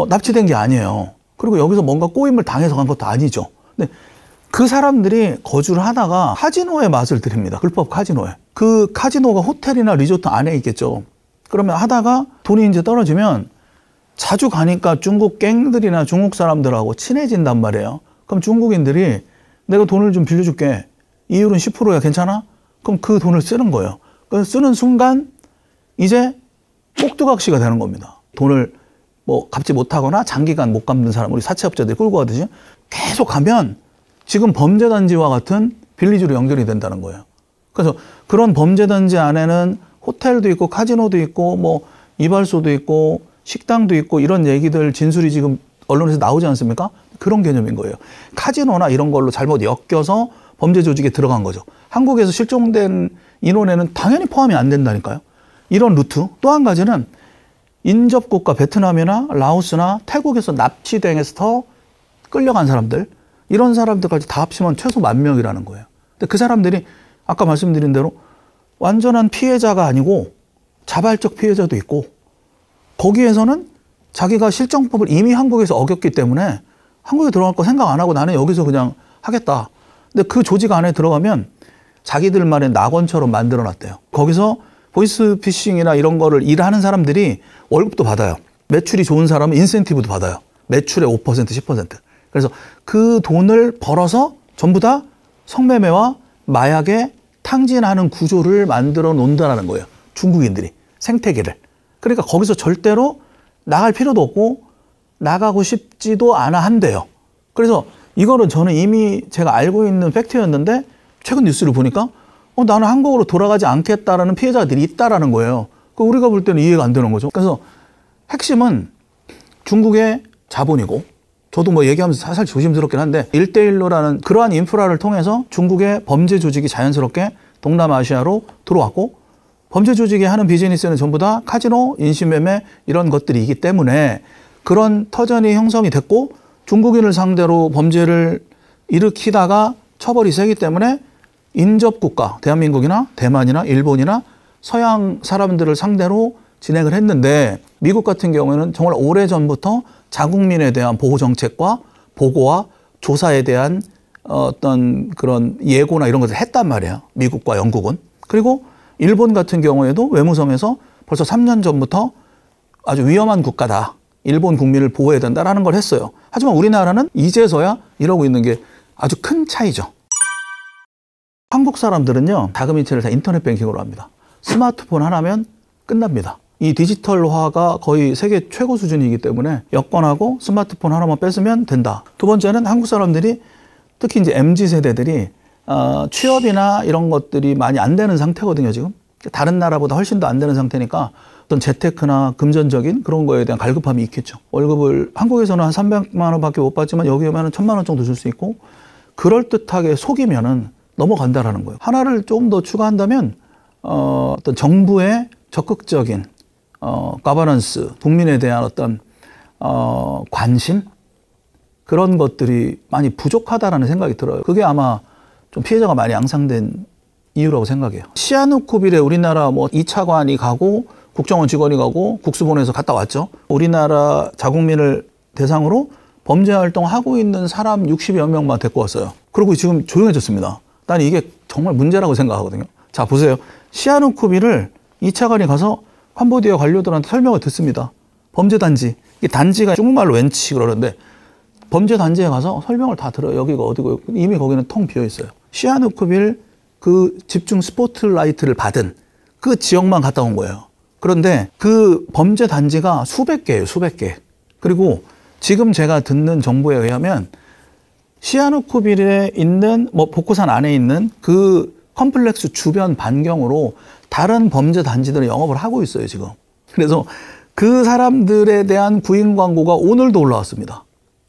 납치된 게 아니에요. 그리고 여기서 뭔가 꼬임을 당해서 간 것도 아니죠. 근데 그 사람들이 거주를 하다가 카지노의 맛을 들입니다. 불법 카지노에. 그 카지노가 호텔이나 리조트 안에 있겠죠. 그러면 하다가 돈이 이제 떨어지면 자주 가니까 중국 갱들이나 중국 사람들하고 친해진단 말이에요. 그럼 중국인들이 내가 돈을 좀 빌려줄게. 이율은 10%야 괜찮아? 그럼 그 돈을 쓰는 거예요. 그래서 쓰는 순간 이제 꼭두각시가 되는 겁니다. 돈을 뭐 갚지 못하거나 장기간 못 갚는 사람, 우리 사채업자들이 끌고 가듯이 계속 가면 지금 범죄단지와 같은 빌리지로 연결이 된다는 거예요. 그래서 그런 범죄단지 안에는 호텔도 있고 카지노도 있고 뭐 이발소도 있고 식당도 있고 이런 얘기들 진술이 지금 언론에서 나오지 않습니까? 그런 개념인 거예요. 카지노나 이런 걸로 잘못 엮여서 범죄 조직에 들어간 거죠. 한국에서 실종된 인원에는 당연히 포함이 안 된다니까요. 이런 루트. 또 한 가지는 인접국가 베트남이나 라오스나 태국에서 납치당해서 끌려간 사람들, 이런 사람들까지 다 합치면 최소 10,000명이라는 거예요. 근데 그 사람들이 아까 말씀드린 대로 완전한 피해자가 아니고 자발적 피해자도 있고, 거기에서는 자기가 실정법을 이미 한국에서 어겼기 때문에 한국에 들어갈 거 생각 안 하고 나는 여기서 그냥 하겠다. 근데 그 조직 안에 들어가면 자기들만의 낙원처럼 만들어 놨대요. 거기서 보이스피싱이나 이런 거를 일하는 사람들이 월급도 받아요. 매출이 좋은 사람은 인센티브도 받아요. 매출의 5%, 10%. 그래서 그 돈을 벌어서 전부 다 성매매와 마약에 탕진하는 구조를 만들어 놓는다는 거예요. 중국인들이. 생태계를. 그러니까 거기서 절대로 나갈 필요도 없고 나가고 싶지도 않아 한대요. 그래서 이거는 저는 이미 제가 알고 있는 팩트였는데 최근 뉴스를 보니까 나는 한국으로 돌아가지 않겠다라는 피해자들이 있다라는 거예요. 우리가 볼 때는 이해가 안 되는 거죠. 그래서 핵심은 중국의 자본이고, 저도 뭐 얘기하면서 사실 조심스럽긴 한데 1대1로라는 그러한 인프라를 통해서 중국의 범죄 조직이 자연스럽게 동남아시아로 들어왔고, 범죄 조직이 하는 비즈니스는 전부 다 카지노, 인신매매 이런 것들이기 때문에 그런 터전이 형성이 됐고, 중국인을 상대로 범죄를 일으키다가 처벌이 세기 때문에 인접국가, 대한민국이나 대만이나 일본이나 서양 사람들을 상대로 진행을 했는데, 미국 같은 경우에는 정말 오래전부터 자국민에 대한 보호 정책과 보고와 조사에 대한 어떤 그런 예고나 이런 것을 했단 말이에요. 미국과 영국은. 그리고 일본 같은 경우에도 외무성에서 벌써 3년 전부터 아주 위험한 국가다, 일본 국민을 보호해야 된다라는 걸 했어요. 하지만 우리나라는 이제서야 이러고 있는 게 아주 큰 차이죠. 한국 사람들은요, 자금이체를 다 인터넷 뱅킹으로 합니다. 스마트폰 하나면 끝납니다. 이 디지털화가 거의 세계 최고 수준이기 때문에 여권하고 스마트폰 하나만 뺏으면 된다. 두 번째는 한국 사람들이, 특히 이제 MZ 세대들이 취업이나 이런 것들이 많이 안 되는 상태거든요, 지금. 다른 나라보다 훨씬 더 안 되는 상태니까 어떤 재테크나 금전적인 그런 거에 대한 갈급함이 있겠죠. 월급을 한국에서는 한 300만 원밖에 못 받지만 여기 오면 1,000만 원 정도 줄 수 있고, 그럴듯하게 속이면은 넘어간다라는 거예요. 하나를 좀 더 추가한다면 어떤 정부의 적극적인 가버넌스, 국민에 대한 어떤 관심, 그런 것들이 많이 부족하다라는 생각이 들어요. 그게 아마 좀 피해자가 많이 양상된 이유라고 생각해요. 시아누쿠빌에 우리나라 뭐 2차관이 가고 국정원 직원이 가고 국수본에서 갔다 왔죠. 우리나라 자국민을 대상으로 범죄 활동하고 있는 사람 60여 명만 데리고 왔어요. 그리고 지금 조용해졌습니다. 난 이게 정말 문제라고 생각하거든요. 자, 보세요. 시아누쿠빌을 2차관이 가서 캄보디아 관료들한테 설명을 듣습니다. 범죄단지. 이게 단지가 중국말로 웬치 그러는데 범죄단지에 가서 설명을 다 들어요. 여기가 어디고, 이미 거기는 텅 비어 있어요. 시아누쿠빌 그 집중 스포트라이트를 받은 그 지역만 갔다 온 거예요. 그런데 그 범죄단지가 수백 개예요, 수백 개. 그리고 지금 제가 듣는 정보에 의하면 시아누쿠빌에 있는 복고산 안에 있는 그 컴플렉스 주변 반경으로 다른 범죄 단지들은 영업을 하고 있어요, 지금. 그래서 그 사람들에 대한 구인 광고가 오늘도 올라왔습니다.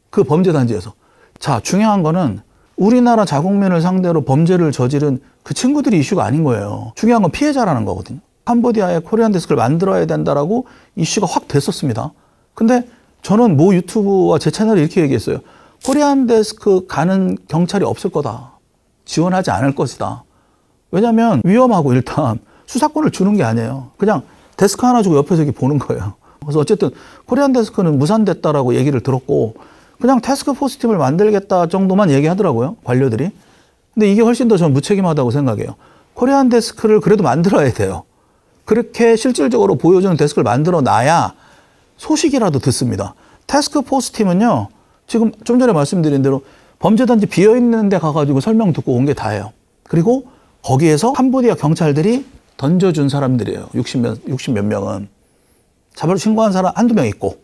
그 범죄 단지에서. 자, 중요한 거는 우리나라 자국민을 상대로 범죄를 저지른 그 친구들이 이슈가 아닌 거예요. 중요한 건 피해자라는 거거든요. 캄보디아에 코리안 데스크를 만들어야 된다라고 이슈가 확 됐었습니다. 근데 저는 모 유튜브와 제 채널에 이렇게 얘기했어요. 코리안 데스크 가는 경찰이 없을 거다. 지원하지 않을 것이다. 왜냐하면 위험하고 일단 수사권을 주는 게 아니에요. 그냥 데스크 하나 주고 옆에서 이렇게 보는 거예요. 그래서 어쨌든 코리안 데스크는 무산됐다라고 얘기를 들었고 그냥 태스크포스 팀을 만들겠다 정도만 얘기하더라고요. 관료들이. 근데 이게 훨씬 더 전 무책임하다고 생각해요. 코리안 데스크를 그래도 만들어야 돼요. 그렇게 실질적으로 보여주는 데스크를 만들어 놔야 소식이라도 듣습니다. 태스크포스 팀은요, 지금 좀 전에 말씀드린 대로 범죄단지 비어있는 데 가가지고 설명 듣고 온 게 다예요. 그리고 거기에서 캄보디아 경찰들이 던져준 사람들이에요. 60몇 명은. 자바로 신고한 사람 한두 명 있고.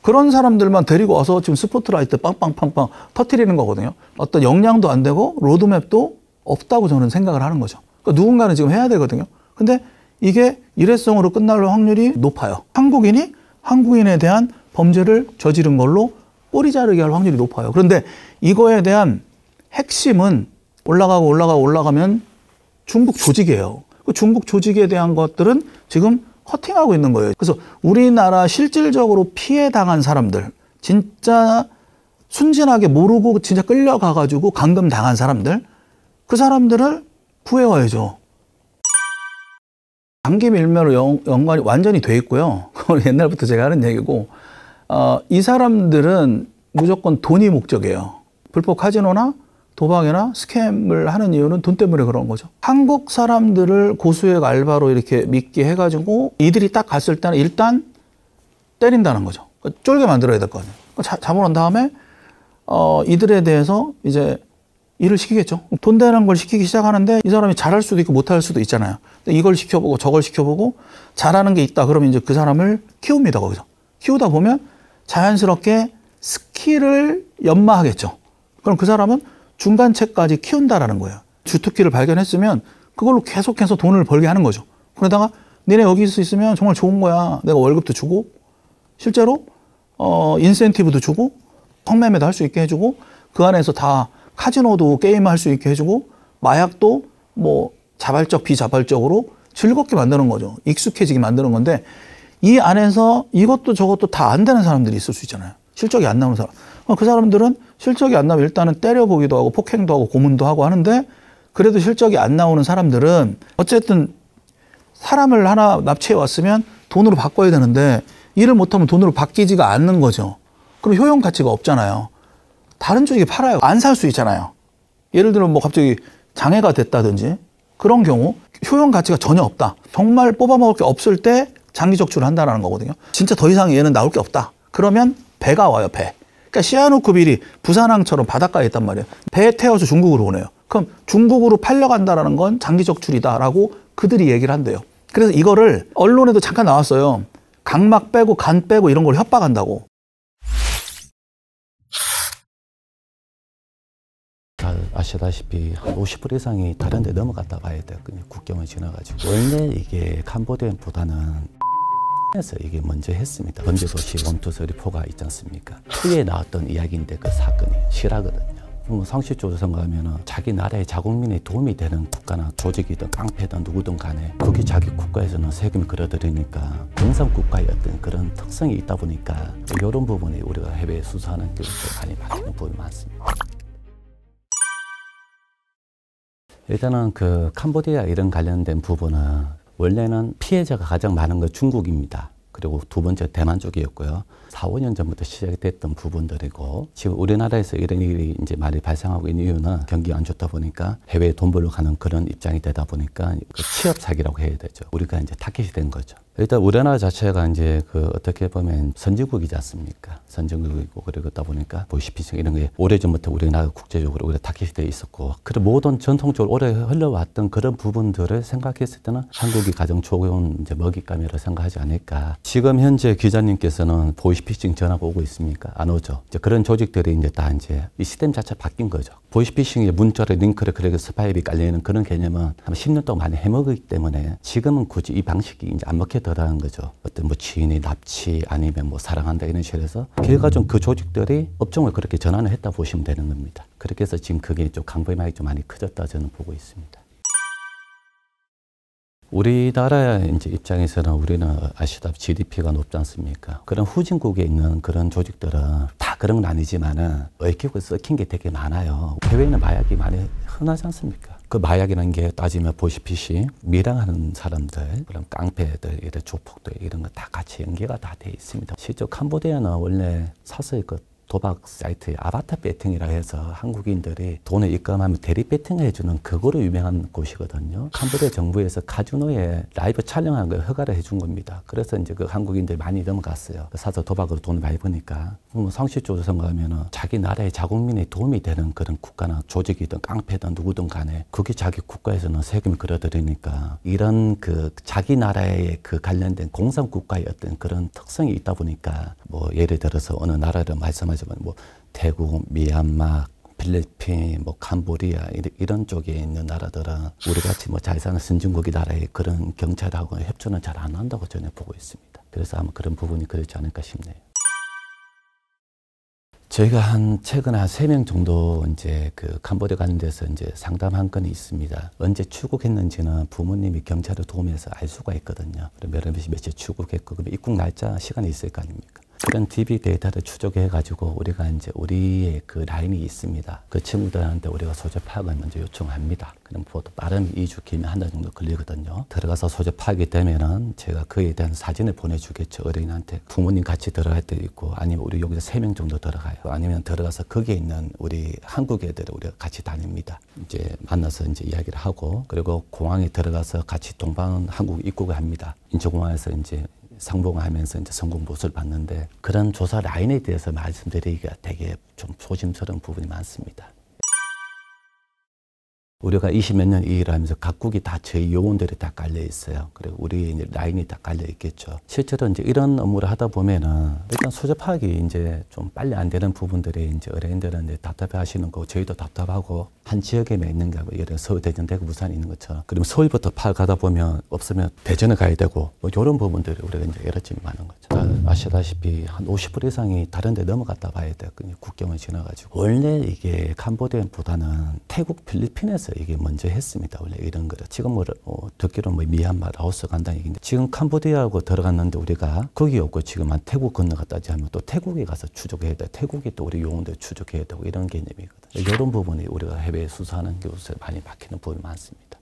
그런 사람들만 데리고 와서 지금 스포트라이트 빵빵빵빵 터뜨리는 거거든요. 어떤 역량도 안 되고 로드맵도 없다고 저는 생각을 하는 거죠. 그러니까 누군가는 지금 해야 되거든요. 근데 이게 일회성으로 끝날 확률이 높아요. 한국인이 한국인에 대한 범죄를 저지른 걸로 꼬리 자르게 할 확률이 높아요. 그런데 이거에 대한 핵심은 올라가면 중국 조직이에요. 그 중국 조직에 대한 것들은 지금 커팅하고 있는 거예요. 그래서 우리나라 실질적으로 피해 당한 사람들, 진짜 순진하게 모르고 진짜 끌려가가지고 감금 당한 사람들, 그 사람들을 구해와야죠. 장기 밀매로 연관이 완전히 돼 있고요. 그건 옛날부터 제가 하는 얘기고, 이 사람들은 무조건 돈이 목적이에요. 불법 카지노나 도박이나 스캠을 하는 이유는 돈 때문에 그런 거죠. 한국 사람들을 고수익 알바로 이렇게 믿게 해가지고 이들이 딱 갔을 때는 일단 때린다는 거죠. 쫄게 만들어야 될 거 아니에요. 잡아놓은 다음에 이들에 대해서 이제 일을 시키겠죠. 돈 되는 걸 시키기 시작하는데 이 사람이 잘할 수도 있고 못할 수도 있잖아요. 근데 이걸 시켜보고 저걸 시켜보고 잘하는 게 있다. 그러면 이제 그 사람을 키웁니다. 거기서. 키우다 보면 자연스럽게 스킬을 연마하겠죠. 그럼 그 사람은 중간체까지 키운다라는 거예요. 주특기를 발견했으면 그걸로 계속해서 돈을 벌게 하는 거죠. 그러다가 니네 여기 있으면 정말 좋은 거야. 내가 월급도 주고 실제로 인센티브도 주고 성매매도 할 수 있게 해주고 그 안에서 다 카지노도 게임할 수 있게 해주고 마약도 뭐 자발적 비자발적으로 즐겁게 만드는 거죠. 익숙해지게 만드는 건데 이 안에서 이것도 저것도 다 안 되는 사람들이 있을 수 있잖아요. 실적이 안 나오는 사람. 그 사람들은 실적이 안 나오면 일단은 때려보기도 하고 폭행도 하고 고문도 하고 하는데 그래도 실적이 안 나오는 사람들은 어쨌든 사람을 하나 납치해 왔으면 돈으로 바꿔야 되는데 일을 못하면 돈으로 바뀌지가 않는 거죠. 그럼 효용 가치가 없잖아요. 다른 쪽에 팔아요. 안 살 수 있잖아요. 예를 들면 뭐 갑자기 장애가 됐다든지 그런 경우 효용 가치가 전혀 없다. 정말 뽑아먹을 게 없을 때 장기 적출을 한다는 거거든요. 진짜 더 이상 얘는 나올 게 없다. 그러면 배가 와요, 배. 그러니까 시아누크빌이 부산항처럼 바닷가에 있단 말이에요. 배에 태워서 중국으로 오네요. 그럼 중국으로 팔려간다는 건 장기 적출이다라고 그들이 얘기를 한대요. 그래서 이거를 언론에도 잠깐 나왔어요. 각막 빼고 간 빼고 이런 걸 협박한다고. 잘 아시다시피 한 50% 이상이 다른 데 넘어갔다 봐야 돼요. 국경을 지나가지고. 원래 이게 캄보디아보다는 에서 이게 먼저 했습니다. 범죄도시 1, 2, 3, 4가 있지 않습니까? 후에 나왔던 이야기인데 그 사건이 실화거든요. 상식적으로 생각하면 자기 나라의 자국민에 도움이 되는 국가나 조직이든 깡패든 누구든 간에 그게 자기 국가에서는 세금을 끌어들이니까 공산국가의 어떤 그런 특성이 있다 보니까 이런 부분이 우리가 해외에 수사하는 게 많이 바뀌는 부분이 많습니다. 일단은 그 캄보디아 이런 관련된 부분은 원래는 피해자가 가장 많은 건 중국입니다. 그리고 두 번째 대만 쪽이었고요. 4, 5년 전부터 시작이 됐던 부분들이고 지금 우리나라에서 이런 일이 이제 많이 발생하고 있는 이유는 경기가 안 좋다 보니까 해외에 돈 벌러 가는 그런 입장이 되다 보니까 그 취업 사기라고 해야 되죠. 우리가 이제 타깃이 된 거죠. 일단 우리나라 자체가 이제 그 어떻게 보면 선진국이지 않습니까? 선진국이고 그러다 보니까 보시피싱 이런 게 오래전부터 우리나라 국제적으로 우리가 타깃이 돼 있었고 그 모든 전통적으로 오래 흘러왔던 그런 부분들을 생각했을 때는 한국이 가장 좋은 이제 먹잇감이라고 생각하지 않을까. 지금 현재 기자님께서는 보이스피싱 전화가 오고 있습니까? 안 오죠. 이제 그런 조직들이 이제 다 이제 이 시스템 자체가 바뀐 거죠. 보이스피싱의 문자를 링크를 그렇게 스파이비 깔리는 그런 개념은 한 10년 동안 많이 해먹었기 때문에 지금은 굳이 이 방식이 이제 안 먹히더라는 거죠. 어떤 뭐 지인이 납치 아니면 뭐 사랑한다 이런 식으로 해서 결과적으로 그 조직들이 업종을 그렇게 전환을 했다 보시면 되는 겁니다. 그렇게 해서 지금 그게 좀 강범위하게 좀 많이 커졌다 저는 보고 있습니다. 우리나라 이제 입장에서는 우리는 아시다시피 GDP가 높지 않습니까? 그런 후진국에 있는 그런 조직들은 다 그런 건 아니지만은 얽히고 썩힌 게 되게 많아요. 해외에는 마약이 많이 흔하지 않습니까? 그 마약이라는 게 따지면 보시피시 밀항하는 사람들, 그런 깡패들, 이런 조폭들 이런 거 다 같이 연계가 다 돼 있습니다. 실제 캄보디아는 원래 사설 그 도박 사이트에 아바타 배팅이라 해서 한국인들이 돈을 입금하면 대리 배팅을 해주는 그거로 유명한 곳이거든요. 캄보디아 정부에서 카지노에 라이브 촬영한 걸 허가를 해준 겁니다. 그래서 이제 그 한국인들이 많이 넘어갔어요. 사서 도박으로 돈을 많이 버니까. 뭐 상식적으로 생각하면은 자기 나라의 자국민에 도움이 되는 그런 국가나 조직이든 깡패든 누구든 간에 그게 자기 국가에서는 세금이 끌어들이니까 이런 그 자기 나라에 그 관련된 공산국가의 어떤 그런 특성이 있다 보니까 뭐 예를 들어서 어느 나라를 말씀하자면 뭐 태국, 미얀마, 필리핀, 뭐 캄보디아 이런 쪽에 있는 나라들은 우리 같이 뭐 잘 사는 선진국의 나라의 그런 경찰하고 협조는 잘 안 한다고 저는 보고 있습니다. 그래서 아마 그런 부분이 그렇지 않을까 싶네요. 저희가 최근에 한 3명 정도 이제 그 캄보디아 관련돼서 이제 상담한 건이 있습니다. 언제 출국했는지는 부모님이 경찰을 도우면서 알 수가 있거든요. 며칠 출국했고, 그러면 입국 날짜 시간이 있을 거 아닙니까? 그런 DB 데이터를 추적해가지고 우리가 이제 우리의 그 라인이 있습니다. 그 친구들한테 우리가 소재 파악을 먼저 요청합니다. 그럼 보통 빠른 2주 길면 한 달 정도 걸리거든요. 들어가서 소재 파악이 되면은 제가 그에 대한 사진을 보내주겠죠. 어린이한테. 부모님 같이 들어갈 때도 있고, 아니면 우리 여기서 3명 정도 들어가요. 아니면 들어가서 거기에 있는 우리 한국 애들을 우리가 같이 다닙니다. 이제 만나서 이제 이야기를 하고, 그리고 공항에 들어가서 같이 동방 한국 입국을 합니다. 인천공항에서 이제 상봉하면서 이제 성공 보수를 봤는데, 그런 조사 라인에 대해서 말씀드리기가 되게 좀 조심스러운 부분이 많습니다. 우리가 20몇 년 이 일을 하면서 각국이 다 저희 요원들이 다 깔려 있어요. 그리고 우리 이제 라인이 다 깔려 있겠죠. 실제로 이제 이런 업무를 하다 보면은 일단 소재 파악이 이제 좀 빨리 안 되는 부분들이 이제 어린이들은 이제 답답해 하시는 거고, 저희도 답답하고, 한 지역에만 있는 게 아니고 예를 들어 서울, 대전, 대구, 부산에 있는 것처럼. 그러면 서울부터 파악하다 보면 없으면 대전에 가야 되고, 뭐 이런 부분들이 우리가 이제 여러 점이 많은 거죠. 아시다시피 한 50% 이상이 다른 데 넘어갔다 봐야 돼요. 국경을 지나가지고. 원래 이게 캄보디아보다는 태국, 필리핀에서 이게 먼저 했습니다. 원래 이런 거를. 지금 뭐 듣기로 뭐 미얀마, 라오스 간다는 얘기인데, 지금 캄보디아하고 들어갔는데 우리가 거기 없고 지금 한 태국 건너갔다지 하면 또 태국에 가서 추적해야 돼. 태국이 또 우리 요원들 추적해야 되고 이런 개념이거든요. 이런 부분이 우리가 해외에 수사하는 곳에 많이 박히는 부분이 많습니다.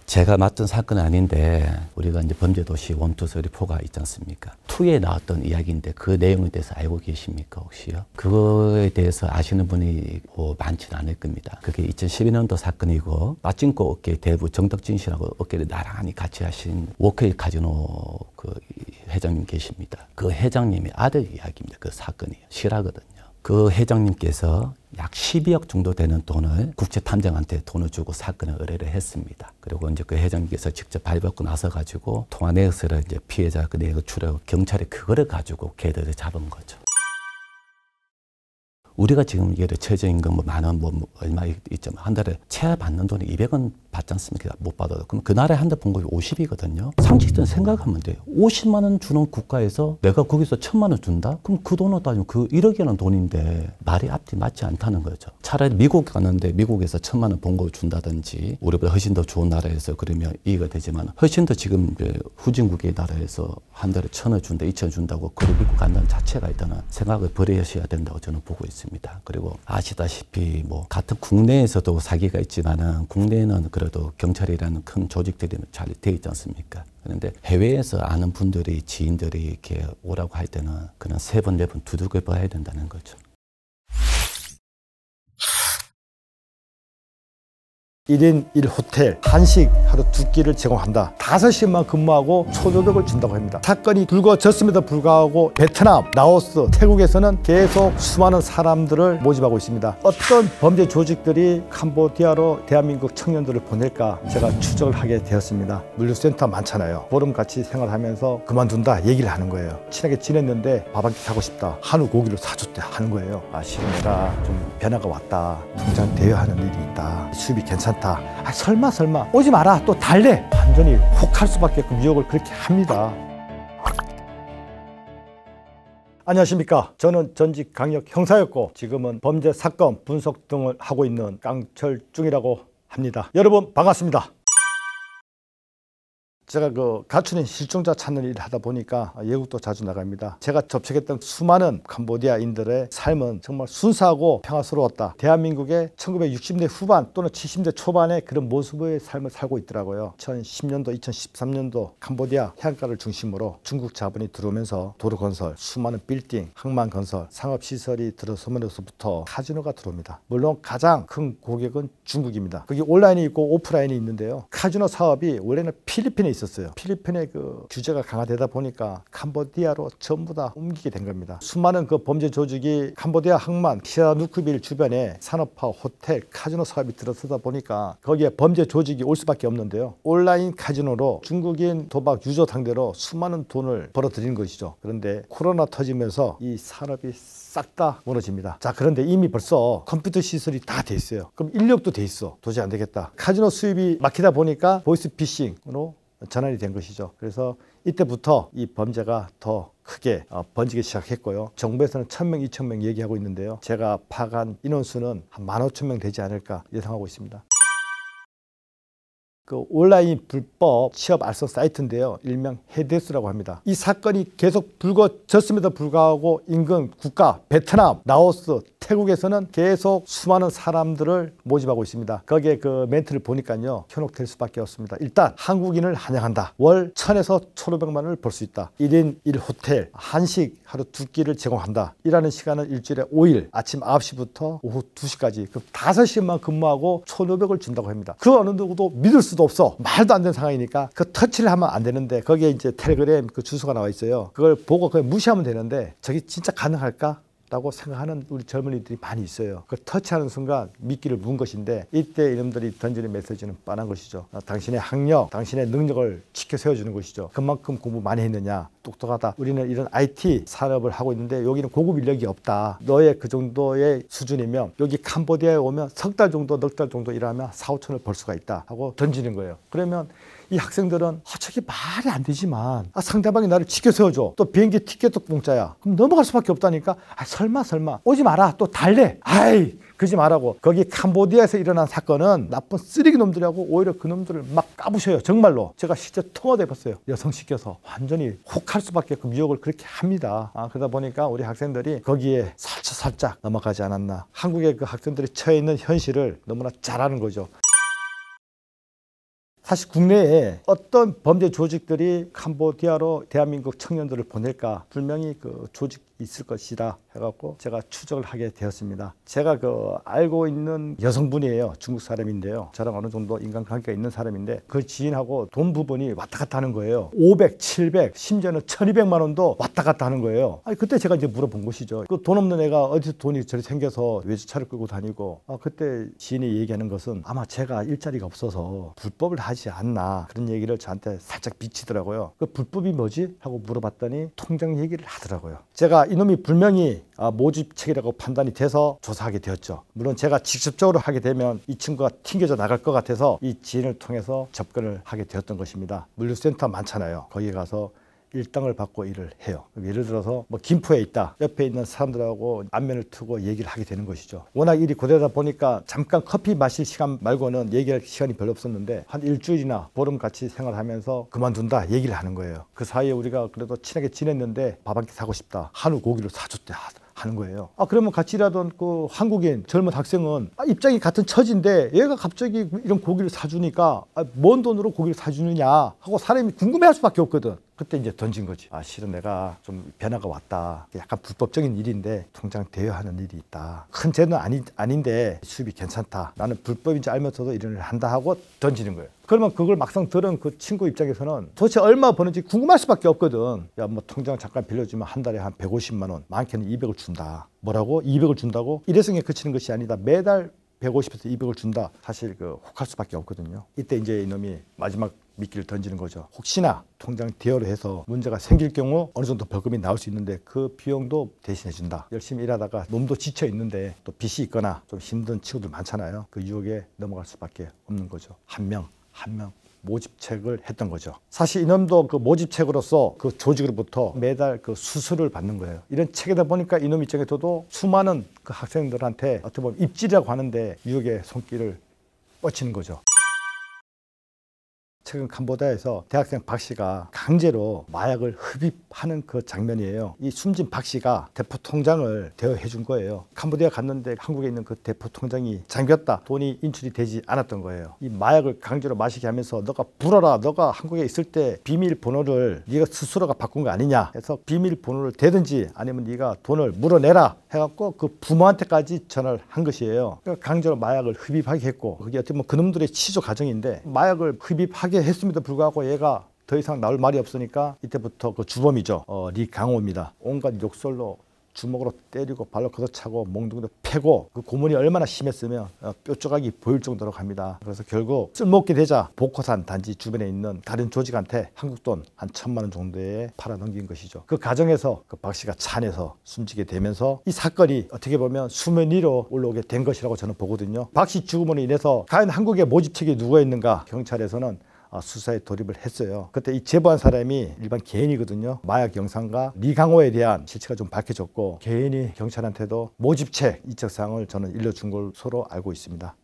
제가 맡은 사건은 아닌데, 우리가 이제 범죄도시 1, 2, 3, 4가 있지 않습니까? 2에 나왔던 이야기인데 그 내용에 대해서 알고 계십니까, 혹시요? 그거에 대해서 아시는 분이 많지는 않을 겁니다. 그게 2012년도 사건이고, 빠찡코 업계 대부 정덕진 씨라고 업계를 나란히 같이 하신 워크힐 카지노 그 회장님 계십니다. 그 회장님의 아들 이야기입니다. 그 사건이 실화거든요. 그 회장님께서 약 12억 정도 되는 돈을 국제탐정한테 돈을 주고 사건을 의뢰를 했습니다. 그리고 이제 그 회장님께서 직접 발벗고 나서 가지고 통화 내역서를 이제 피해자 그 내역을 추려고 경찰이 그거를 가지고 걔들을 잡은 거죠. 우리가 지금 예를 처져 있는 건 뭐 만 원, 뭐 얼마 있지만 한 달에 채 받는 돈이 200원 받지 않습니까? 못 받아도. 그럼 그 나라에 한 달 번 거기 50이거든요. 상식적으로 생각하면 돼요. 50만 원 주는 국가에서 내가 거기서 1000만 원 준다? 그럼 그 돈으로 따지면 그 1억이라는 돈인데 말이 앞뒤 맞지 않다는 거죠. 차라리 미국 가는데 미국에서 1000만 원 번 거 준다든지, 우리보다 훨씬 더 좋은 나라에서 그러면 이해가 되지만, 훨씬 더 지금 후진국의 나라에서 한 달에 1000원 준다, 2000원 준다고 그걸 믿고 간다는 자체가 일단은 생각을 버리셔야 된다고 저는 보고 있습니다. 그리고 아시다시피 뭐 같은 국내에서도 사기가 있지만은, 국내에는 그래도 경찰이라는 큰 조직들이 잘 돼 있지 않습니까? 그런데 해외에서 아는 분들이, 지인들이 이렇게 오라고 할 때는 그냥 3번, 4번 두둑을 봐야 된다는 거죠. 1인 1호텔, 한식 하루 2끼를 제공한다. 5시만 근무하고 초저녁을 준다고 합니다. 사건이 불거졌음에도 불구하고 베트남, 라오스, 태국에서는 계속 수많은 사람들을 모집하고 있습니다. 어떤 범죄 조직들이 캄보디아로 대한민국 청년들을 보낼까 제가 추적을 하게 되었습니다. 물류센터 많잖아요. 보름같이 생활하면서 그만둔다 얘기를 하는 거예요. 친하게 지냈는데 밥 한 끼 사고 싶다. 한우 고기를 사줬대 하는 거예요. 지금 내가 좀 변화가 왔다. 통장 대여하는 일이 있다. 수입이 괜찮다. 설마 오지 마라, 또 달래, 완전히 혹할 수밖에 없는 유혹을 그렇게 합니다. 안녕하십니까. 저는 전직 강력 형사였고 지금은 범죄 사건 분석 등을 하고 있는 깡철중이라고 합니다. 여러분 반갑습니다. 제가 그 가출인 실종자 찾는 일을 하다 보니까 외국도 자주 나갑니다. 제가 접촉했던 수많은 캄보디아인들의 삶은 정말 순수하고 평화스러웠다. 대한민국의 1960대 후반 또는 70대 초반의 그런 모습의 삶을 살고 있더라고요. 2010년도, 2013년도 캄보디아 해안가를 중심으로 중국 자본이 들어오면서 도로 건설, 수많은 빌딩, 항만 건설, 상업시설이 들어서면서부터 카지노가 들어옵니다. 물론 가장 큰 고객은 중국입니다. 거기 온라인이 있고 오프라인이 있는데요. 카지노 사업이 원래는 필리핀에 있었어요. 필리핀의 그 규제가 강화되다 보니까 캄보디아로 전부 다 옮기게 된 겁니다. 수많은 그 범죄 조직이 캄보디아 항만, 시아누크빌 주변에 산업화, 호텔, 카지노 사업이 들어서다 보니까 거기에 범죄 조직이 올 수밖에 없는데요. 온라인 카지노로 중국인 도박 유저 상대로 수많은 돈을 벌어들이는 것이죠. 그런데 코로나 터지면서 이 산업이 싹 다 무너집니다. 자, 그런데 이미 벌써 컴퓨터 시설이 다 돼 있어요. 그럼 인력도 돼 있어. 도저히 안 되겠다. 카지노 수입이 막히다 보니까 보이스피싱으로 전환이 된 것이죠. 그래서 이때부터 이 범죄가 더 크게 번지기 시작했고요. 정부에서는 1000명, 2000명 얘기하고 있는데요. 제가 파악한 인원수는 한 15,000명 되지 않을까 예상하고 있습니다. 그 온라인 불법 취업 알선 사이트인데요. 일명 헤데스라고 합니다. 이 사건이 계속 불거졌음에도 불구하고 인근 국가 베트남, 라오스, 태국에서는 계속 수많은 사람들을 모집하고 있습니다. 거기에 그 멘트를 보니까요. 현혹될 수밖에 없습니다. 일단 한국인을 환영한다. 월 1,000에서 1,500만 원을 벌 수 있다. 1인 1호텔, 한식 하루 2끼를 제공한다. 일하는 시간은 일주일에 5일, 아침 9시부터 오후 2시까지 그럼 5시만 근무하고 1,500을 준다고 합니다. 그 어느 누구도 믿을 수도 없어. 말도 안 되는 상황이니까 그 터치를 하면 안 되는데 거기에 이제 텔레그램 그 주소가 나와 있어요. 그걸 보고 그냥 무시하면 되는데 저게 진짜 가능할까? 라고 생각하는 우리 젊은이들이 많이 있어요. 그 터치하는 순간 미끼를 문 것인데 이때 이놈들이 던지는 메시지는 뻔한 것이죠. 당신의 학력, 당신의 능력을 지켜 세워주는 것이죠. 그만큼 공부 많이 했느냐, 똑똑하다. 우리는 이런 IT 산업을 하고 있는데 여기는 고급 인력이 없다. 너의 그 정도의 수준이면 여기 캄보디아에 오면 석 달 정도, 넉 달 정도 일하면 4,5천을 벌 수가 있다 하고 던지는 거예요. 그러면 이 학생들은 저게 말이 안 되지만 상대방이 나를 지켜 세워줘. 또 비행기 티켓도 공짜야. 그럼 넘어갈 수밖에 없다니까. 설마 오지 마라. 또 달래. 아이 그러지 말라고. 거기 캄보디아에서 일어난 사건은 나쁜 쓰레기 놈들하고 오히려 그 놈들을 막 까부셔요. 정말로. 제가 실제 통화도 해봤어요. 여성 시켜서 완전히 혹할 수밖에 없고 미혹을 그렇게 합니다. 그러다 보니까 우리 학생들이 거기에 살짝 넘어가지 않았나. 한국의 그 학생들이 처해 있는 현실을 너무나 잘 아는 거죠. 사실 국내에 어떤 범죄 조직들이 캄보디아로 대한민국 청년들을 보낼까 분명히 그 조직 있을 것이다 해갖고 제가 추적을 하게 되었습니다. 제가 그 알고 있는 여성분이에요. 중국 사람인데요. 저랑 어느 정도 인간관계가 있는 사람인데 그 지인하고 돈 부분이 왔다 갔다 하는 거예요. 500, 700, 심지어는 1200만 원도 왔다 갔다 하는 거예요. 그때 제가 이제 물어본 것이죠. 그 돈 없는 애가 어디서 돈이 저리 생겨서 외제차를 끌고 다니고 그때 지인이 얘기하는 것은 아마 제가 일자리가 없어서 불법을 하지 않나 그런 얘기를 저한테 살짝 비치더라고요. 그 불법이 뭐지? 하고 물어봤더니 통장 얘기를 하더라고요. 제가 이놈이 분명히 모집책이라고 판단이 돼서 조사하게 되었죠. 물론 제가 직접적으로 하게 되면 이 친구가 튕겨져 나갈 것 같아서 이 지인을 통해서 접근을 하게 되었던 것입니다. 물류센터 많잖아요. 거기에 가서 일당을 받고 일을 해요. 예를 들어서 뭐 김포에 있다. 옆에 있는 사람들하고 안면을 트고 얘기를 하게 되는 것이죠. 워낙 일이 고되다 보니까 잠깐 커피 마실 시간 말고는 얘기할 시간이 별로 없었는데 한 일주일이나 보름 같이 생활하면서 그만둔다 얘기를 하는 거예요. 그 사이에 우리가 그래도 친하게 지냈는데 밥 한 끼 사고 싶다. 한우 고기를 사줬대 하는 거예요. 그러면 같이 일하던 그 한국인 젊은 학생은 입장이 같은 처지인데 얘가 갑자기 이런 고기를 사주니까 뭔 돈으로 고기를 사주느냐 하고 사람이 궁금해할 수밖에 없거든. 그때 이제 던진 거지. 실은 내가 좀 변화가 왔다. 약간 불법적인 일인데 통장 대여하는 일이 있다. 큰 죄는 아닌데 수입이 괜찮다. 나는 불법인지 알면서도 이런 일을 한다 하고 던지는 거예요. 그러면 그걸 막상 들은 그 친구 입장에서는 도대체 얼마 버는지 궁금할 수밖에 없거든. 야, 뭐 통장 잠깐 빌려주면 한 달에 한 150만 원, 많게는 200을 준다. 뭐라고? 200을 준다고? 일회성에 그치는 것이 아니다. 매달 150에서 200을 준다. 사실 그 혹할 수밖에 없거든요. 이때 이제 이놈이 마지막 미끼를 던지는 거죠. 혹시나 통장 대여를 해서 문제가 생길 경우 어느 정도 벌금이 나올 수 있는데 그 비용도 대신해 준다. 열심히 일하다가 몸도 지쳐 있는데 또 빚이 있거나 좀 힘든 친구들 많잖아요. 그 유혹에 넘어갈 수밖에 없는 거죠. 한 명 모집책을 했던 거죠. 사실 이놈도 그 모집책으로서 그 조직으로부터 매달 그 수수료를 받는 거예요. 이런 책이다 보니까 이놈 입장에서도 수많은 그 학생들한테 어떻게 보면 입질이라고 하는데 유혹의 손길을 뻗치는 거죠. 최근 캄보디아에서 대학생 박 씨가 강제로 마약을 흡입하는 그 장면이에요. 이 숨진 박 씨가 대포 통장을 대여해 준 거예요. 캄보디아 갔는데 한국에 있는 그 대포 통장이 잠겼다. 돈이 인출이 되지 않았던 거예요. 이 마약을 강제로 마시게 하면서 너가 불어라. 너가 한국에 있을 때 비밀번호를 네가 스스로가 바꾼 거 아니냐 해서 비밀번호를 대든지 아니면 네가 돈을 물어내라 해갖고 그 부모한테까지 전화를 한 것이에요. 그러니까 강제로 마약을 흡입하게 했고 그게 어떻게 보면 그놈들의 치조 과정인데 마약을 흡입하게 했음에도 불구하고 얘가 더 이상 나올 말이 없으니까 이때부터 그 주범이죠. 리강호입니다. 온갖 욕설로 주먹으로 때리고 발로 걷어차고 몽둥이로 패고 그 고문이 얼마나 심했으면 뼈 조각이 보일 정도로 갑니다. 그래서 결국 쓸모없게 되자 보코산 단지 주변에 있는 다른 조직한테 한국 돈 한 1,000만 원 정도에 팔아넘긴 것이죠. 그 과정에서 그 박 씨가 차 안에서 숨지게 되면서 이 사건이 어떻게 보면 수면 위로 올라오게 된 것이라고 저는 보거든요. 박 씨 죽음으로 인해서 과연 한국에 모집책이 누가 있는가 경찰에서는 수사에 돌입을 했어요. 그때 이 제보한 사람이 일반 개인이거든요. 마약 영상과 리강호에 대한 실체가 좀 밝혀졌고 개인이 경찰한테도 모집책 이적사항을 저는 일러준 것으로 알고 있습니다.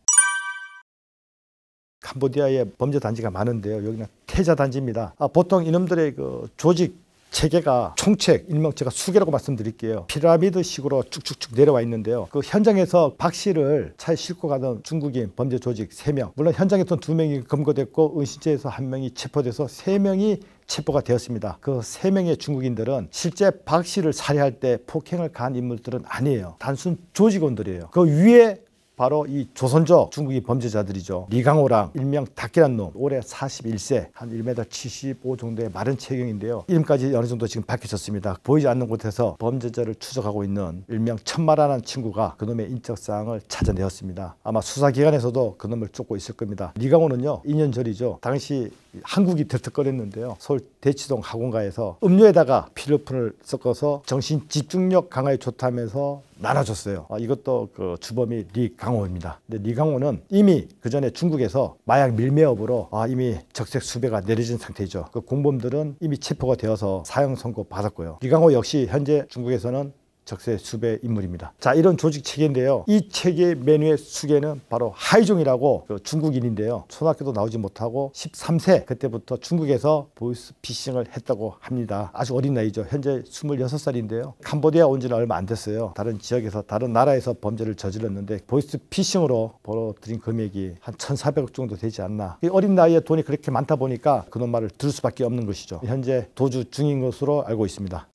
캄보디아에 범죄 단지가 많은데요. 여기는 태자 단지입니다. 보통 이놈들의 그 조직 체계가 총책, 일명 제가 수계라고 말씀드릴게요. 피라미드식으로 쭉쭉쭉 내려와 있는데요. 그 현장에서 박 씨를 차에 싣고 가던 중국인 범죄 조직 3명. 물론 현장에서 2명이 검거됐고 은신처에서 1명이 체포돼서 3명이 체포가 되었습니다. 그 3명의 중국인들은 실제 박 씨를 살해할 때 폭행을 가한 인물들은 아니에요. 단순 조직원들이에요. 그 위에 바로 이 조선족 중국인 범죄자들이죠. 리강호랑 일명 닭기란 놈, 올해 41세, 한 1m 75 정도의 마른 체형인데요. 이름까지 어느 정도 지금 밝혀졌습니다. 보이지 않는 곳에서 범죄자를 추적하고 있는 일명 천마라는 친구가 그놈의 인적사항을 찾아내었습니다. 아마 수사기관에서도 그놈을 쫓고 있을 겁니다. 리강호는요, 2년 전이죠. 당시 한국이 들썩거렸는데요. 서울 대치동 학원가에서 음료에다가 필로폰을 섞어서 정신 집중력 강화에 좋다면서 나눠줬어요. 이것도 그 주범이 리강호입니다. 근데 리강호는 이미 그 전에 중국에서 마약 밀매업으로 이미 적색 수배가 내려진 상태이죠. 그 공범들은 이미 체포가 되어서 사형 선고 받았고요. 리강호 역시 현재 중국에서는 적세 수배 인물입니다. 자, 이런 조직 체계인데요. 이 체계 메뉴의 수계는 바로 하이종이라고 그 중국인인데요. 초등학교도 나오지 못하고 13세 그때부터 중국에서 보이스피싱을 했다고 합니다. 아주 어린 나이죠. 현재 26살인데요. 캄보디아 온 지는 얼마 안 됐어요. 다른 지역에서 다른 나라에서 범죄를 저질렀는데 보이스피싱으로 벌어들인 금액이 한 1,400억 정도 되지 않나. 이 어린 나이에 돈이 그렇게 많다 보니까 그놈 말을 들을 수밖에 없는 것이죠. 현재 도주 중인 것으로 알고 있습니다.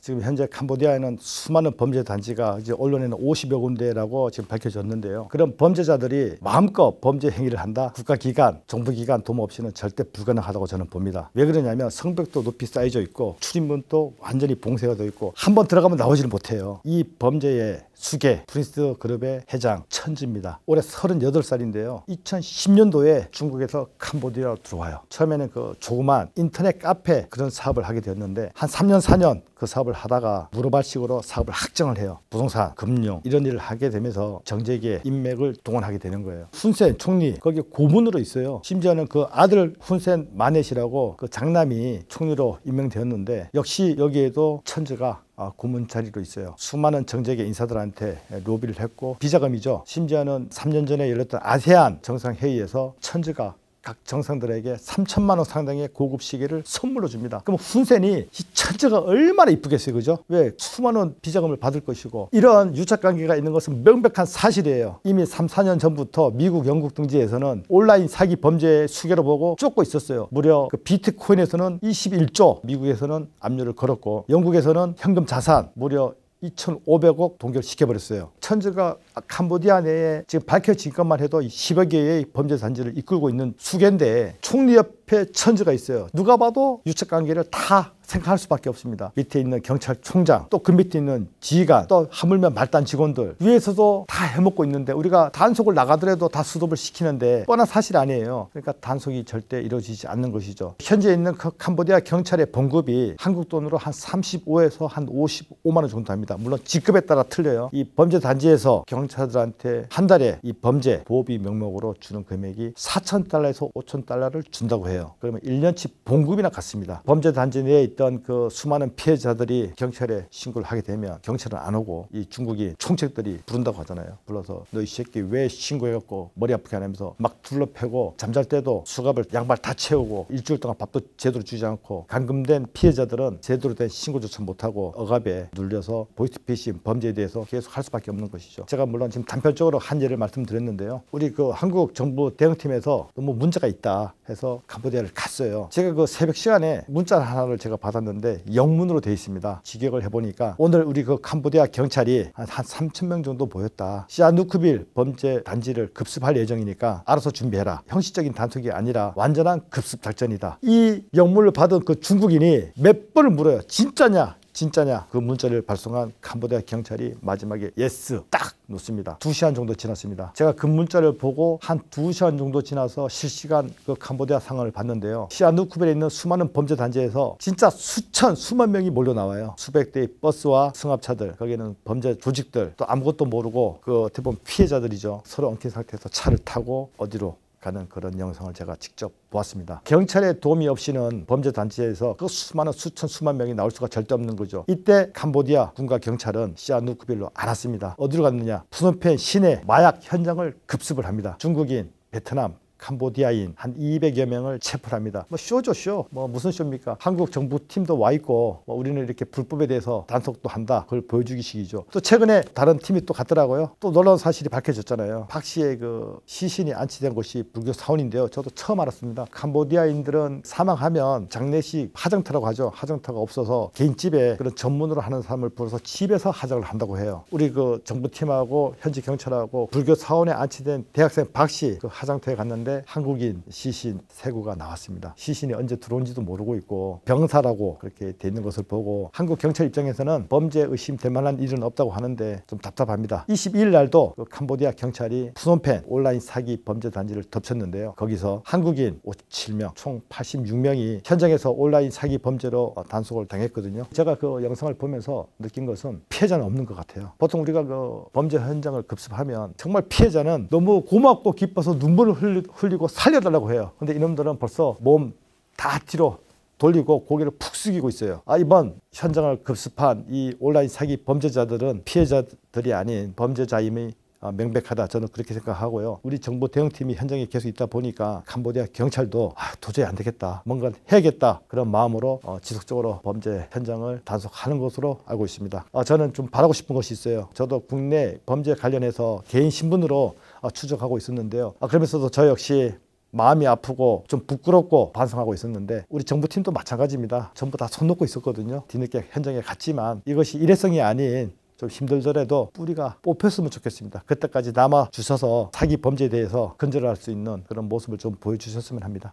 지금 현재 캄보디아에는 수많은 범죄 단지가 이제 언론에는 50여 군데라고 지금 밝혀졌는데요. 그런 범죄자들이 마음껏 범죄 행위를 한다. 국가기관, 정부기관 도움 없이는 절대 불가능하다고 저는 봅니다. 왜 그러냐면 성벽도 높이 쌓여져 있고 출입문도 완전히 봉쇄가 되어 있고 한번 들어가면 나오지를 못해요. 이 범죄의 수계 프린스 그룹의 회장 천지입니다. 올해 38살인데요. 2010년도에 중국에서 캄보디아로 들어와요. 처음에는 그 조그만 인터넷 카페 그런 사업을 하게 되었는데 한 3년 4년 그 사업을 하다가 무르발식으로 사업을 확정을 해요. 부동산, 금융 이런 일을 하게 되면서 정재계 인맥을 동원하게 되는 거예요. 훈센 총리 거기 고문으로 있어요. 심지어는 그 아들 훈센 마넷이라고 그 장남이 총리로 임명되었는데 역시 여기에도 천지가 고문 자리로 있어요. 수많은 정재계 인사들한테 로비를 했고 비자금이죠. 심지어는 3년 전에 열렸던 아세안 정상회의에서 천지가 각 정상들에게 3,000만 원 상당의 고급 시계를 선물로 줍니다. 그럼 훈센이 이 천재가 얼마나 이쁘겠어요, 그죠? 왜 수많은 비자금을 받을 것이고 이런 유착관계가 있는 것은 명백한 사실이에요. 이미 3, 4년 전부터 미국, 영국 등지에서는 온라인 사기 범죄의 수계로 보고 쫓고 있었어요. 무려 그 비트코인에서는 21조, 미국에서는 압류를 걸었고 영국에서는 현금 자산 무려 2,500억 동결시켜버렸어요. 천지가 캄보디아 내에 지금 밝혀진 것만 해도 10여 개의 범죄 단지를 이끌고 있는 수계인데 총리 옆에 천지가 있어요. 누가 봐도 유착관계를 다 생각할 수밖에 없습니다. 밑에 있는 경찰총장, 또 그 밑에 있는 지휘관, 또 하물며 말단 직원들 위에서도 다 해먹고 있는데 우리가 단속을 나가더라도 다 수습을 시키는데 뻔한 사실 아니에요. 그러니까 단속이 절대 이루어지지 않는 것이죠. 현재 있는 그 캄보디아 경찰의 봉급이 한국 돈으로 한 35에서 한 55만 원 정도 합니다. 물론 직급에 따라 틀려요. 이 범죄 단지에서 경찰들한테 한 달에 이 범죄 보호비 명목으로 주는 금액이 4,000달러에서 5,000달러를 준다고 해요. 그러면 1년치 봉급이나 같습니다. 범죄 단지 내에 있던 있던 그 수많은 피해자들이 경찰에 신고를 하게 되면 경찰은 안 오고 이 중국인 총책들이 부른다고 하잖아요. 불러서 너 이 새끼 왜 신고해갖고 머리 아프게 하면서 막 둘러패고 잠잘 때도 수갑을 양발 다 채우고 일주일 동안 밥도 제대로 주지 않고 감금된 피해자들은 제대로 된 신고조차 못하고 억압에 눌려서 보이스피싱 범죄에 대해서 계속 할 수밖에 없는 것이죠. 제가 물론 지금 단편적으로 한 예를 말씀드렸는데요. 우리 그 한국 정부 대응팀에서 너무 문제가 있다 해서 캄보디아를 갔어요. 제가 그 새벽 시간에 문자 하나를 제가 받았는데 영문으로 돼 있습니다. 직역을 해보니까 오늘 우리 그 캄보디아 경찰이 한 3,000명 정도 모였다. 시아누크빌 범죄 단지를 급습할 예정이니까 알아서 준비해라. 형식적인 단속이 아니라 완전한 급습 작전이다. 이 영문을 받은 그 중국인이 몇 번을 물어요. 진짜냐? 진짜냐? 그 문자를 발송한 캄보디아 경찰이 마지막에 예스 딱 놓습니다. 2시간 정도 지났습니다. 제가 그 문자를 보고 한 2시간 정도 지나서 실시간 그 캄보디아 상황을 봤는데요. 시아누크빌에 있는 수많은 범죄 단지에서 진짜 수만 명이 몰려 나와요. 수백 대의 버스와 승합차들, 거기는 범죄 조직들, 또 아무것도 모르고 그 어떻게 보면 피해자들이죠. 서로 엉킨 상태에서 차를 타고 어디로 가는 그런 영상을 제가 직접 보았습니다. 경찰의 도움이 없이는 범죄 단체에서 그 수많은 수만 명이 나올 수가 절대 없는 거죠. 이때 캄보디아 군과 경찰은 시아누크빌로 알았습니다. 어디로 갔느냐? 푸놈펜 시내 마약 현장을 급습을 합니다. 중국인, 베트남, 캄보디아인 한 200여 명을 체포를 합니다. 뭐 쇼죠, 쇼. 뭐 무슨 쇼입니까? 한국 정부 팀도 와 있고 뭐 우리는 이렇게 불법에 대해서 단속도 한다. 그걸 보여주기식이죠. 또 최근에 다른 팀이 또 갔더라고요. 또 놀라운 사실이 밝혀졌잖아요. 박 씨의 그 시신이 안치된 곳이 불교 사원인데요. 저도 처음 알았습니다. 캄보디아인들은 사망하면 장례식 하정터라고 하죠. 하정터가 없어서 개인 집에 그런 전문으로 하는 사람을 불러서 집에서 하정을 한다고 해요. 우리 그 정부팀하고 현지 경찰하고 불교 사원에 안치된 대학생 박 씨 그 하정터에 갔는데 한국인 시신 3구가 나왔습니다. 시신이 언제 들어온지도 모르고 있고 병사라고 그렇게 돼 있는 것을 보고 한국 경찰 입장에서는 범죄 의심될 만한 일은 없다고 하는데 좀 답답합니다. 22일 날도 그 캄보디아 경찰이 푸놈펜 온라인 사기 범죄 단지를 덮쳤는데요. 거기서 한국인 57명, 총 86명이 현장에서 온라인 사기 범죄로 단속을 당했거든요. 제가 그 영상을 보면서 느낀 것은 피해자는 없는 것 같아요. 보통 우리가 그 범죄 현장을 급습하면 정말 피해자는 너무 고맙고 기뻐서 눈물을 흘리고 살려달라고 해요. 근데 이놈들은 벌써 몸 다 뒤로 돌리고 고개를 푹 숙이고 있어요. 이번 현장을 급습한 이 온라인 사기 범죄자들은 피해자들이 아닌 범죄자임이 명백하다. 저는 그렇게 생각하고요. 우리 정부 대응팀이 현장에 계속 있다 보니까 캄보디아 경찰도 도저히 안 되겠다. 뭔가 해야겠다. 그런 마음으로 지속적으로 범죄 현장을 단속하는 것으로 알고 있습니다. 저는 좀 바라고 싶은 것이 있어요. 저도 국내 범죄 관련해서 개인 신분으로 추적하고 있었는데요. 그러면서도 저 역시 마음이 아프고 좀 부끄럽고 반성하고 있었는데 우리 정부팀도 마찬가지입니다. 전부 다 손 놓고 있었거든요. 뒤늦게 현장에 갔지만 이것이 일회성이 아닌 좀 힘들더라도 뿌리가 뽑혔으면 좋겠습니다. 그때까지 남아 주셔서 사기 범죄에 대해서 근절할 수 있는 그런 모습을 좀 보여주셨으면 합니다.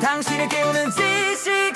당신을 깨우는 지식